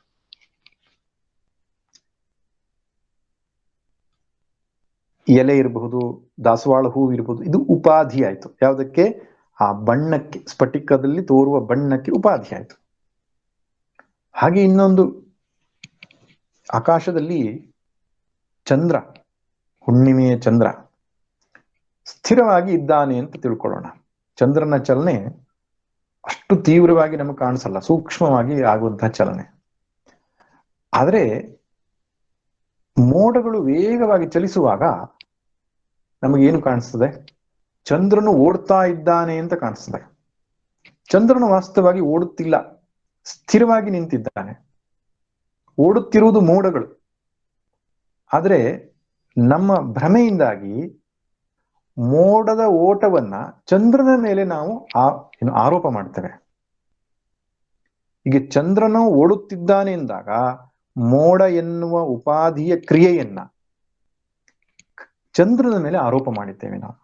ಎಲೆ ಇರಬಹುದು, ದಾಸವಾಳ ಹೂವು ಇರಬಹುದು, ಇದು ಉಪಾಧಿ ಆಯ್ತು. ಯಾವುದಕ್ಕೆ? ಆ ಬಣ್ಣಕ್ಕೆ, ಸ್ಫಟಿಕದಲ್ಲಿ ತೋರುವ ಬಣ್ಣಕ್ಕೆ ಉಪಾಧಿ ಆಯ್ತು. ಹಾಗೆ ಇನ್ನೊಂದು, ಆಕಾಶದಲ್ಲಿ ಚಂದ್ರ, ಹುಣ್ಣಿಮೆಯ ಚಂದ್ರ ಸ್ಥಿರವಾಗಿ ಇದ್ದಾನೆ ಅಂತ ತಿಳ್ಕೊಳ್ಳೋಣ. ಚಂದ್ರನ ಚಲನೆ ಅಷ್ಟು ತೀವ್ರವಾಗಿ ನಮಗೆ ಕಾಣಿಸಲ್ಲ, ಸೂಕ್ಷ್ಮವಾಗಿ ಆಗುವಂತಹ ಚಲನೆ. ಆದರೆ ಮೋಡಗಳು ವೇಗವಾಗಿ ಚಲಿಸುವಾಗ ನಮಗೇನು ಕಾಣಿಸ್ತದೆ? ಚಂದ್ರನು ಓಡ್ತಾ ಇದ್ದಾನೆ ಅಂತ ಕಾಣಿಸ್ತದೆ. ಚಂದ್ರನು ವಾಸ್ತವವಾಗಿ ಓಡುತ್ತಿಲ್ಲ, ಸ್ಥಿರವಾಗಿ ನಿಂತಿದ್ದಾನೆ. ಓಡುತ್ತಿರುವುದು ಮೋಡಗಳು. ಆದರೆ ನಮ್ಮ ಭ್ರಮೆಯಿಂದಾಗಿ ಮೋಡದ ಓಟವನ್ನ ಚಂದ್ರನ ಮೇಲೆ ನಾವು ಆರೋಪ ಮಾಡ್ತೇವೆ. ಈಗ ಚಂದ್ರನು ಓಡುತ್ತಿದ್ದಾನೆ ಎಂದಾಗ ಮೋಡ ಎನ್ನುವ ಉಪಾಧಿಯ ಕ್ರಿಯೆಯನ್ನ ಚಂದ್ರನ ಮೇಲೆ ಆರೋಪ ಮಾಡಿದ್ದೇವೆ ನಾವು.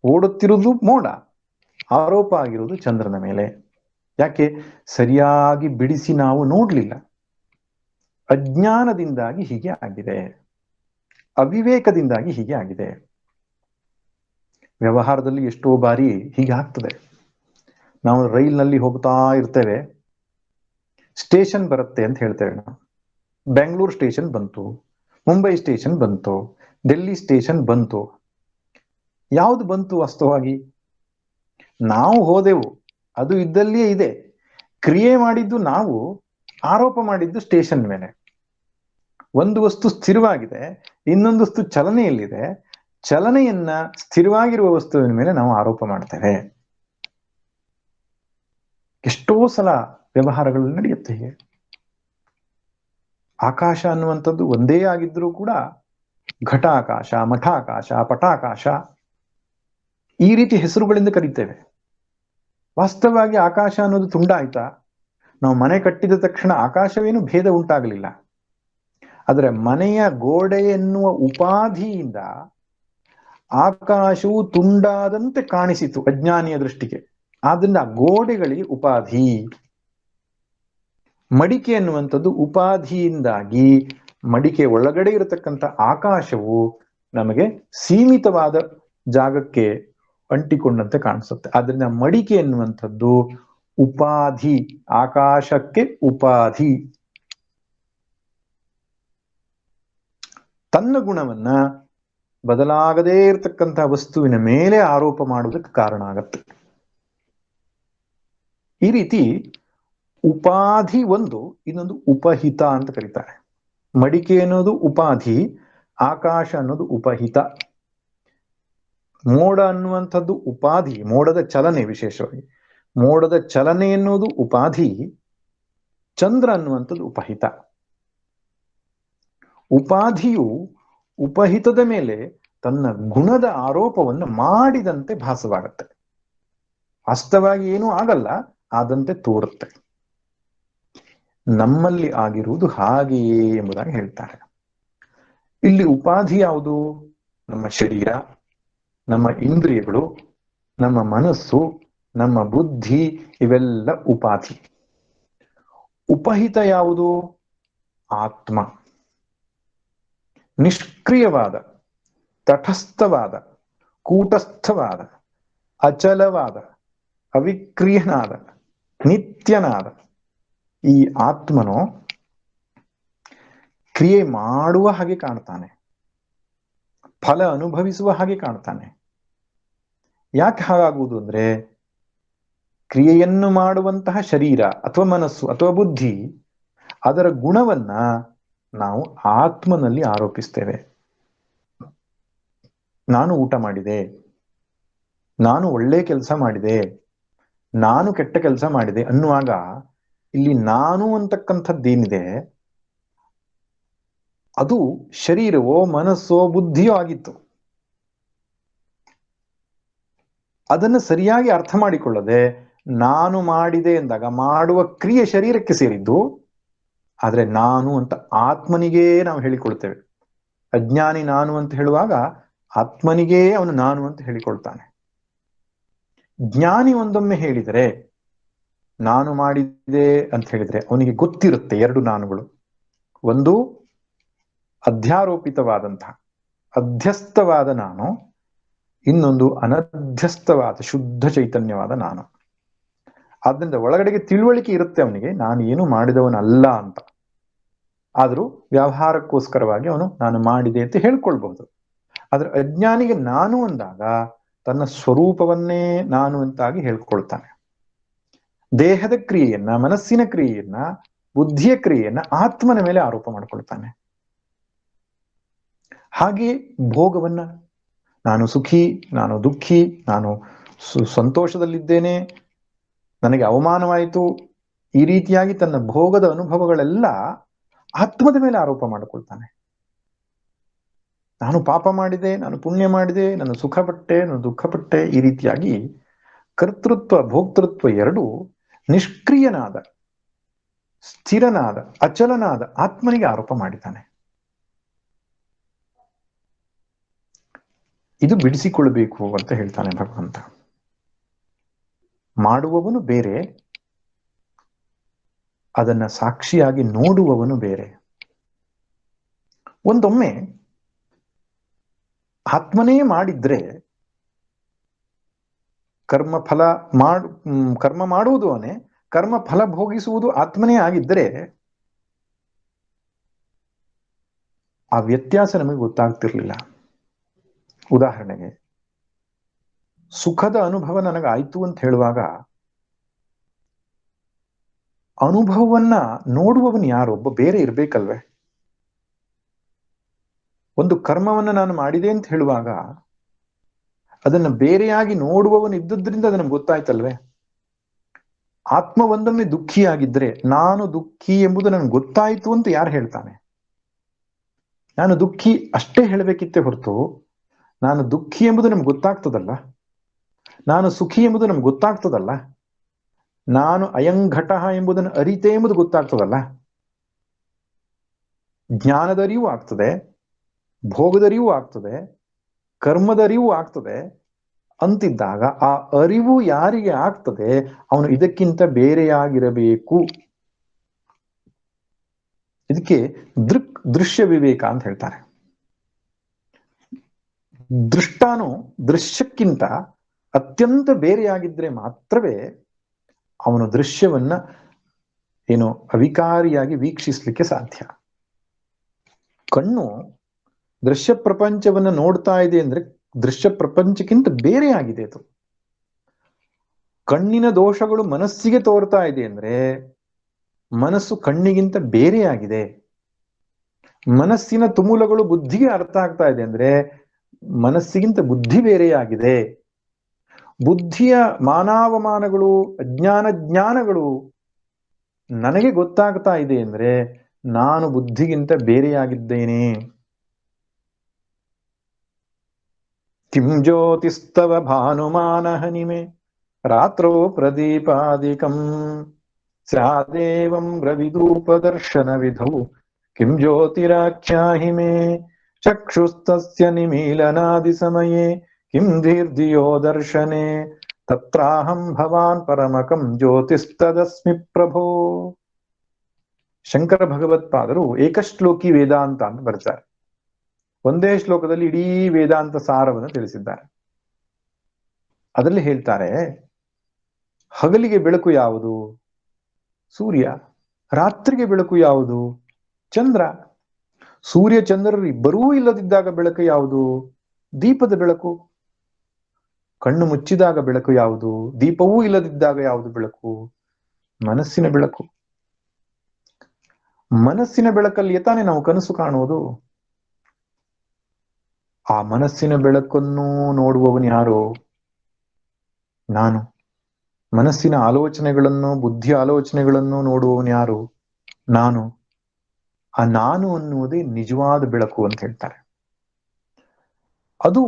ಓಡುತ್ತಿರುವುದು ಮೋಡ, ಆರೋಪ ಆಗಿರುವುದು ಚಂದ್ರನ ಮೇಲೆ. ಯಾಕೆ? ಸರಿಯಾಗಿ ಬಿಡಿಸಿ ನಾವು ನೋಡ್ಲಿಲ್ಲ. ಅಜ್ಞಾನದಿಂದಾಗಿ ಹೀಗೆ ಆಗಿದೆ, ಅವಿವೇಕದಿಂದಾಗಿ ಹೀಗೆ ಆಗಿದೆ. ವ್ಯವಹಾರದಲ್ಲಿ ಎಷ್ಟೋ ಬಾರಿ ಹೀಗೆ ಆಗ್ತದೆ. ನಾವು ರೈಲ್ನಲ್ಲಿ ಹೋಗ್ತಾ ಇರ್ತೇವೆ, ಸ್ಟೇಷನ್ ಬರುತ್ತೆ ಅಂತ ಹೇಳ್ತೇವೆ ನಾವು. ಬೆಂಗಳೂರು ಸ್ಟೇಷನ್ ಬಂತು, ಮುಂಬೈ ಸ್ಟೇಷನ್ ಬಂತು, ಡೆಲ್ಲಿ ಸ್ಟೇಷನ್ ಬಂತು. ಯಾವುದು ಬಂತು ವಾಸ್ತವವಾಗಿ? ನಾವು ಹೋದೆವು, ಅದು ಇದ್ದಲ್ಲಿಯೇ ಇದೆ. ಕ್ರಿಯೆ ಮಾಡಿದ್ದು ನಾವು, ಆರೋಪ ಮಾಡಿದ್ದು ಸ್ಟೇಷನ್ ಮೇಲೆ. ಒಂದು ವಸ್ತು ಸ್ಥಿರವಾಗಿದೆ, ಇನ್ನೊಂದು ವಸ್ತು ಚಲನೆಯಲ್ಲಿದೆ. ಚಲನೆಯನ್ನ ಸ್ಥಿರವಾಗಿರುವ ವಸ್ತುವಿನ ಮೇಲೆ ನಾವು ಆರೋಪ ಮಾಡ್ತೇವೆ. ಎಷ್ಟೋ ಸಲ ವ್ಯವಹಾರಗಳು ನಡೆಯುತ್ತೆ ಹೀಗೆ. ಆಕಾಶ ಅನ್ನುವಂಥದ್ದು ಒಂದೇ ಆಗಿದ್ರೂ ಕೂಡ ಘಟಾಕಾಶ, ಮಠಾಕಾಶ, ಪಟಾಕಾಶ ಈ ರೀತಿ ಹೆಸರುಗಳಿಂದ ಕರೀತೇವೆ. ವಾಸ್ತವವಾಗಿ ಆಕಾಶ ಅನ್ನೋದು ತುಂಡಾಯ್ತಾ? ನಾವು ಮನೆ ಕಟ್ಟಿದ ತಕ್ಷಣ ಆಕಾಶವೇನು ಭೇದ ಉಂಟಾಗಲಿಲ್ಲ. ಆದರೆ ಮನೆಯ ಗೋಡೆ ಎನ್ನುವ ಉಪಾಧಿಯಿಂದ ಆಕಾಶವು ತುಂಡಾದಂತೆ ಕಾಣಿಸಿತು ಅಜ್ಞಾನಿಯ ದೃಷ್ಟಿಗೆ. ಆದ್ರಿಂದ ಗೋಡೆಗಳಿಗೆ ಉಪಾಧಿ. ಮಡಿಕೆ ಅನ್ನುವಂಥದ್ದು ಉಪಾಧಿಯಿಂದಾಗಿ ಮಡಿಕೆ ಒಳಗಡೆ ಇರತಕ್ಕಂಥ ಆಕಾಶವು ನಮಗೆ ಸೀಮಿತವಾದ ಜಾಗಕ್ಕೆ ಅಂಟಿಕೊಂಡಂತೆ ಕಾಣಿಸುತ್ತೆ. ಆದ್ರಿಂದ ಮಡಿಕೆ ಎನ್ನುವಂಥದ್ದು ಉಪಾಧಿ, ಆಕಾಶಕ್ಕೆ ಉಪಾಧಿ. ತನ್ನ ಗುಣವನ್ನ ಬದಲಾಗದೇ ಇರತಕ್ಕಂಥ ವಸ್ತುವಿನ ಮೇಲೆ ಆರೋಪ ಮಾಡುವುದಕ್ಕೆ ಕಾರಣ ಆಗತ್ತೆ. ಈ ರೀತಿ ಉಪಾಧಿ ಒಂದು, ಇನ್ನೊಂದು ಉಪಹಿತ ಅಂತ ಕರೀತಾರೆ. ಮಡಿಕೆ ಅನ್ನೋದು ಉಪಾಧಿ, ಆಕಾಶ ಅನ್ನೋದು ಉಪಹಿತ. ಮೋಡ ಅನ್ನುವಂಥದ್ದು ಉಪಾಧಿ, ಮೋಡದ ಚಲನೆ, ವಿಶೇಷವಾಗಿ ಮೋಡದ ಚಲನೆ ಎನ್ನುವುದು ಉಪಾಧಿ, ಚಂದ್ರ ಅನ್ನುವಂಥದ್ದು ಉಪಹಿತ. ಉಪಾಧಿಯು ಉಪಹಿತದ ಮೇಲೆ ತನ್ನ ಗುಣದ ಆರೋಪವನ್ನು ಮಾಡಿದಂತೆ ಭಾಸವಾಗುತ್ತೆ. ವಾಸ್ತವವಾಗಿ ಏನೂ ಆಗಲ್ಲ, ಆದಂತೆ ತೋರುತ್ತೆ. ನಮ್ಮಲ್ಲಿ ಆಗಿರುವುದು ಹಾಗೆಯೇ ಎಂಬುದಾಗಿ ಹೇಳ್ತಾರೆ. ಇಲ್ಲಿ ಉಪಾಧಿ ಯಾವುದು? ನಮ್ಮ ಶರೀರ, ನಮ್ಮ ಇಂದ್ರಿಯಗಳು, ನಮ್ಮ ಮನಸ್ಸು, ನಮ್ಮ ಬುದ್ಧಿ, ಇವೆಲ್ಲ ಉಪಾಧಿ. ಉಪಹಿತ ಯಾವುದು? ಆತ್ಮ. ನಿಷ್ಕ್ರಿಯವಾದ, ತಟಸ್ಥವಾದ, ಕೂಟಸ್ಥವಾದ, ಅಚಲವಾದ, ಅವಿಕ್ರಿಯನಾದ, ನಿತ್ಯನಾದ ಈ ಆತ್ಮನು ಕ್ರಿಯೆ ಮಾಡುವ ಹಾಗೆ ಕಾಣ್ತಾನೆ, ಫಲ ಅನುಭವಿಸುವ ಹಾಗೆ ಕಾಣ್ತಾನೆ. ಯಾಕೆ ಹಾಗಾಗುವುದು ಅಂದ್ರೆ, ಕ್ರಿಯೆಯನ್ನು ಮಾಡುವಂತಹ ಶರೀರ ಅಥವಾ ಮನಸ್ಸು ಅಥವಾ ಬುದ್ಧಿ, ಅದರ ಗುಣವನ್ನ ನಾವು ಆತ್ಮನಲ್ಲಿ ಆರೋಪಿಸ್ತೇವೆ. ನಾನು ಊಟ ಮಾಡಿದೆ, ನಾನು ಒಳ್ಳೆ ಕೆಲಸ ಮಾಡಿದೆ, ನಾನು ಕೆಟ್ಟ ಕೆಲಸ ಮಾಡಿದೆ ಅನ್ನುವಾಗ ಇಲ್ಲಿ ನಾನು ಅಂತಕ್ಕಂಥದ್ದೇನಿದೆ ಅದು ಶರೀರವೋ ಮನಸ್ಸೋ ಬುದ್ಧಿಯೋ ಆಗಿತ್ತು. ಅದನ್ನು ಸರಿಯಾಗಿ ಅರ್ಥ ಮಾಡಿಕೊಳ್ಳದೆ ನಾನು ಮಾಡಿದೆ ಎಂದಾಗ ಮಾಡುವ ಕ್ರಿಯೆ ಶರೀರಕ್ಕೆ ಸೇರಿದ್ದು, ಆದ್ರೆ ನಾನು ಅಂತ ಆತ್ಮನಿಗೇ ನಾವು ಹೇಳಿಕೊಳ್ತೇವೆ. ಅಜ್ಞಾನಿ ನಾನು ಅಂತ ಹೇಳುವಾಗ ಆತ್ಮನಿಗೇ ಅವನು ನಾನು ಅಂತ ಹೇಳಿಕೊಳ್ತಾನೆ. ಜ್ಞಾನಿ ಒಂದೊಮ್ಮೆ ಹೇಳಿದರೆ, ನಾನು ಮಾಡಿದೆ ಅಂತ ಹೇಳಿದ್ರೆ ಅವನಿಗೆ ಗೊತ್ತಿರುತ್ತೆ ಎರಡು ನಾನುಗಳು. ಒಂದು ಅಧ್ಯಾರೋಪಿತವಾದಂತಹ ಅಧ್ಯಸ್ಥವಾದ ನಾನು, ಇನ್ನೊಂದು ಅನಧ್ಯಸ್ಥವಾದ ಶುದ್ಧ ಚೈತನ್ಯವಾದ ನಾನು. ಆದ್ರಿಂದ ಒಳಗಡೆಗೆ ತಿಳುವಳಿಕೆ ಇರುತ್ತೆ ಅವನಿಗೆ, ನಾನು ಏನು ಮಾಡಿದವನಲ್ಲ ಅಂತ. ಆದ್ರೂ ವ್ಯವಹಾರಕ್ಕೋಸ್ಕರವಾಗಿ ಅವನು ನಾನು ಮಾಡಿದೆ ಅಂತ ಹೇಳ್ಕೊಳ್ಬಹುದು. ಆದ್ರೆ ಅಜ್ಞಾನಿಗೆ ನಾನು ಅಂದಾಗ ತನ್ನ ಸ್ವರೂಪವನ್ನೇ ನಾನು ಅಂತಾಗಿ ಹೇಳ್ಕೊಳ್ತಾನೆ. ದೇಹದ ಕ್ರಿಯೆಯನ್ನ, ಮನಸ್ಸಿನ ಕ್ರಿಯೆಯನ್ನ, ಬುದ್ಧಿಯ ಕ್ರಿಯೆಯನ್ನ ಆತ್ಮನ ಮೇಲೆ ಆರೋಪ ಮಾಡ್ಕೊಳ್ತಾನೆ. ಹಾಗೆ ಭೋಗವನ್ನ, ನಾನು ಸುಖಿ, ನಾನು ದುಃಖಿ, ನಾನು ಸಂತೋಷದಲ್ಲಿದ್ದೇನೆ, ನನಗೆ ಅವಮಾನವಾಯಿತು, ಈ ರೀತಿಯಾಗಿ ತನ್ನ ಭೋಗದ ಅನುಭವಗಳೆಲ್ಲ ಆತ್ಮದ ಮೇಲೆ ಆರೋಪ ಮಾಡಿಕೊಳ್ತಾನೆ. ನಾನು ಪಾಪ ಮಾಡಿದೆ, ನಾನು ಪುಣ್ಯ ಮಾಡಿದೆ, ನಾನು ಸುಖಪಟ್ಟೆ, ನಾನು ದುಃಖಪಟ್ಟೆ, ಈ ರೀತಿಯಾಗಿ ಕರ್ತೃತ್ವ ಭೋಕ್ತೃತ್ವ ಎರಡು ನಿಷ್ಕ್ರಿಯನಾದ, ಸ್ಥಿರನಾದ, ಅಚಲನಾದ ಆತ್ಮನಿಗೆ ಆರೋಪ ಮಾಡಿದ್ದಾನೆ. ಇದು ಬಿಡಿಸಿಕೊಳ್ಳಬೇಕು ಅಂತ ಹೇಳ್ತಾನೆ ಭಗವಂತ. ಮಾಡುವವನು ಬೇರೆ, ಅದನ್ನ ಸಾಕ್ಷಿಯಾಗಿ ನೋಡುವವನು ಬೇರೆ. ಒಂದೊಮ್ಮೆ ಆತ್ಮನೇ ಮಾಡಿದ್ರೆ, ಕರ್ಮ ಮಾಡುವುದು ಅವನೇ, ಕರ್ಮ ಫಲ ಭೋಗಿಸುವುದು ಆತ್ಮನೇ ಆಗಿದ್ದರೆ ಆ ವ್ಯತ್ಯಾಸ ನಮಗೆ ಗೊತ್ತಾಗ್ತಿರ್ಲಿಲ್ಲ. ಉದಾಹರಣೆಗೆ, ಸುಖದ ಅನುಭವ ನನಗಾಯ್ತು ಅಂತ ಹೇಳುವಾಗ ಅನುಭವವನ್ನ ನೋಡುವವನು ಯಾರೊಬ್ಬ ಬೇರೆ ಇರ್ಬೇಕಲ್ವೇ? ಒಂದು ಕರ್ಮವನ್ನ ನಾನು ಮಾಡಿದೆ ಅಂತ ಹೇಳುವಾಗ ಅದನ್ನ ಬೇರೆಯಾಗಿ ನೋಡುವವನು ಇದ್ದದ್ರಿಂದ ಅದು ನಮ್ಗೆ ಗೊತ್ತಾಯ್ತಲ್ವೇ? ಆತ್ಮ ಒಂದೊಮ್ಮೆ ದುಃಖಿಯಾಗಿದ್ರೆ, ನಾನು ದುಃಖಿ ಎಂಬುದು ನನ್ಗೆ ಗೊತ್ತಾಯ್ತು ಅಂತ ಯಾರು ಹೇಳ್ತಾನೆ? ನಾನು ದುಃಖಿ ಅಷ್ಟೇ ಹೇಳಬೇಕಿತ್ತೆ ಹೊರತು, ನಾನು ದುಃಖಿ ಎಂಬುದು ನಮ್ಗೆ ಗೊತ್ತಾಗ್ತದಲ್ಲ, ನಾನು ಸುಖಿ ಎಂಬುದು ನಮ್ಗೆ ಗೊತ್ತಾಗ್ತದಲ್ಲ, ನಾನು ಅಯಂಘಟ ಎಂಬುದನ್ನು ಅರಿತೆ ಎಂಬುದು ಗೊತ್ತಾಗ್ತದಲ್ಲ. ಜ್ಞಾನದ ಅರಿವು ಆಗ್ತದೆ, ಭೋಗದ ಅರಿವು ಆಗ್ತದೆ, ಕರ್ಮದ ಅರಿವು ಆಗ್ತದೆ ಅಂತಿದ್ದಾಗ ಆ ಅರಿವು ಯಾರಿಗೆ ಆಗ್ತದೆ ಅವನು ಇದಕ್ಕಿಂತ ಬೇರೆಯಾಗಿರಬೇಕು. ಇದಕ್ಕೆ ದೃಶ್ಯ ವಿವೇಕ ಅಂತ ಹೇಳ್ತಾರೆ. ದೃಷ್ಟಾನು ದೃಶ್ಯಕ್ಕಿಂತ ಅತ್ಯಂತ ಬೇರೆಯಾಗಿದ್ರೆ ಮಾತ್ರವೇ ಅವನು ದೃಶ್ಯವನ್ನ ಏನು ಅವಿಕಾರಿಯಾಗಿ ವೀಕ್ಷಿಸಲಿಕ್ಕೆ ಸಾಧ್ಯ. ಕಣ್ಣು ದೃಶ್ಯ ಪ್ರಪಂಚವನ್ನ ನೋಡ್ತಾ ಇದೆ ಅಂದ್ರೆ ದೃಶ್ಯ ಪ್ರಪಂಚಕ್ಕಿಂತ ಬೇರೆಯಾಗಿದೆ ಅದು. ಕಣ್ಣಿನ ದೋಷಗಳು ಮನಸ್ಸಿಗೆ ತೋರ್ತಾ ಇದೆ ಅಂದ್ರೆ ಮನಸ್ಸು ಕಣ್ಣಿಗಿಂತ ಬೇರೆಯಾಗಿದೆ. ಮನಸ್ಸಿನ ತುಮುಲಗಳು ಬುದ್ಧಿಗೆ ಅರ್ಥ ಆಗ್ತಾ ಇದೆ ಅಂದ್ರೆ ಮನಸ್ಸಿಗಿಂತ ಬುದ್ಧಿ ಬೇರೆಯಾಗಿದೆ. ಬುದ್ಧಿಯ ಮಾನಾವಮಾನಗಳು ಅಜ್ಞಾನ ಜ್ಞಾನಗಳು ನನಗೆ ಗೊತ್ತಾಗ್ತಾ ಇದೆ ಅಂದ್ರೆ ನಾನು ಬುದ್ಧಿಗಿಂತ ಬೇರೆಯಾಗಿದ್ದೇನೆ. ಕಿಂ ಜ್ಯೋತಿಸ್ತವ ಭಾನುಮಾನ ಹನಿಮೆ ರಾತ್ರೋ ಪ್ರದೀಪಾದಿಕಂ ಸ್ಯಾದೇವಂ ರವಿದೂಪದರ್ಶನ ವಿಧೌ ಕಿಂ ಜ್ಯೋತಿರಾಖ್ಯಾಹಿಮೆ ಚಕ್ಷುಸ್ತಸ್ಯ ನಿಮೀಲನಾದಿ ಸಮಯೇ ಕಿಂ ಧೀರ್ಧಿಯೋ ದರ್ಶನೆ ತತ್ರಾಹಂ ಭವಾನ್ ಪರಮಕಂ ಜ್ಯೋತಿಸ್ತದಸ್ಮಿ ಪ್ರಭೋ. ಶಂಕರ ಭಗವತ್ಪಾದರು ಏಕಶ್ಲೋಕಿ ವೇದಾಂತ ಅಂತ ಬರ್ತಾರೆ. ಒಂದೇ ಶ್ಲೋಕದಲ್ಲಿ ಇಡೀ ವೇದಾಂತ ಸಾರವನ್ನು ತಿಳಿಸಿದ್ದಾರೆ. ಅದರಲ್ಲಿ ಹೇಳ್ತಾರೆ, ಹಗಲಿಗೆ ಬೆಳಕು ಯಾವುದು? ಸೂರ್ಯ. ರಾತ್ರಿಗೆ ಬೆಳಕು ಯಾವುದು? ಚಂದ್ರ. ಸೂರ್ಯ ಚಂದ್ರರು ಇಬ್ಬರೂ ಇಲ್ಲದಿದ್ದಾಗ ಬೆಳಕು ಯಾವುದು? ದೀಪದ ಬೆಳಕು. ಕಣ್ಣು ಮುಚ್ಚಿದಾಗ ಬೆಳಕು ಯಾವುದು? ದೀಪವೂ ಇಲ್ಲದಿದ್ದಾಗ ಯಾವುದು ಬೆಳಕು? ಮನಸ್ಸಿನ ಬೆಳಕು. ಮನಸ್ಸಿನ ಬೆಳಕಲ್ಲಿ ತಾನೇ ನಾವು ಕನಸು ಕಾಣುವುದು. ಆ ಮನಸ್ಸಿನ ಬೆಳಕನ್ನು ನೋಡುವವನು ಯಾರು? ನಾನು. ಮನಸ್ಸಿನ ಆಲೋಚನೆಗಳನ್ನು ಬುದ್ಧಿಯ ಆಲೋಚನೆಗಳನ್ನು ನೋಡುವವನು ಯಾರು? ನಾನು. ಆ ನಾನು ಅನ್ನುವುದೇ ನಿಜವಾದ ಬೆಳಕು ಅಂತ ಹೇಳ್ತಾರೆ. ಅದು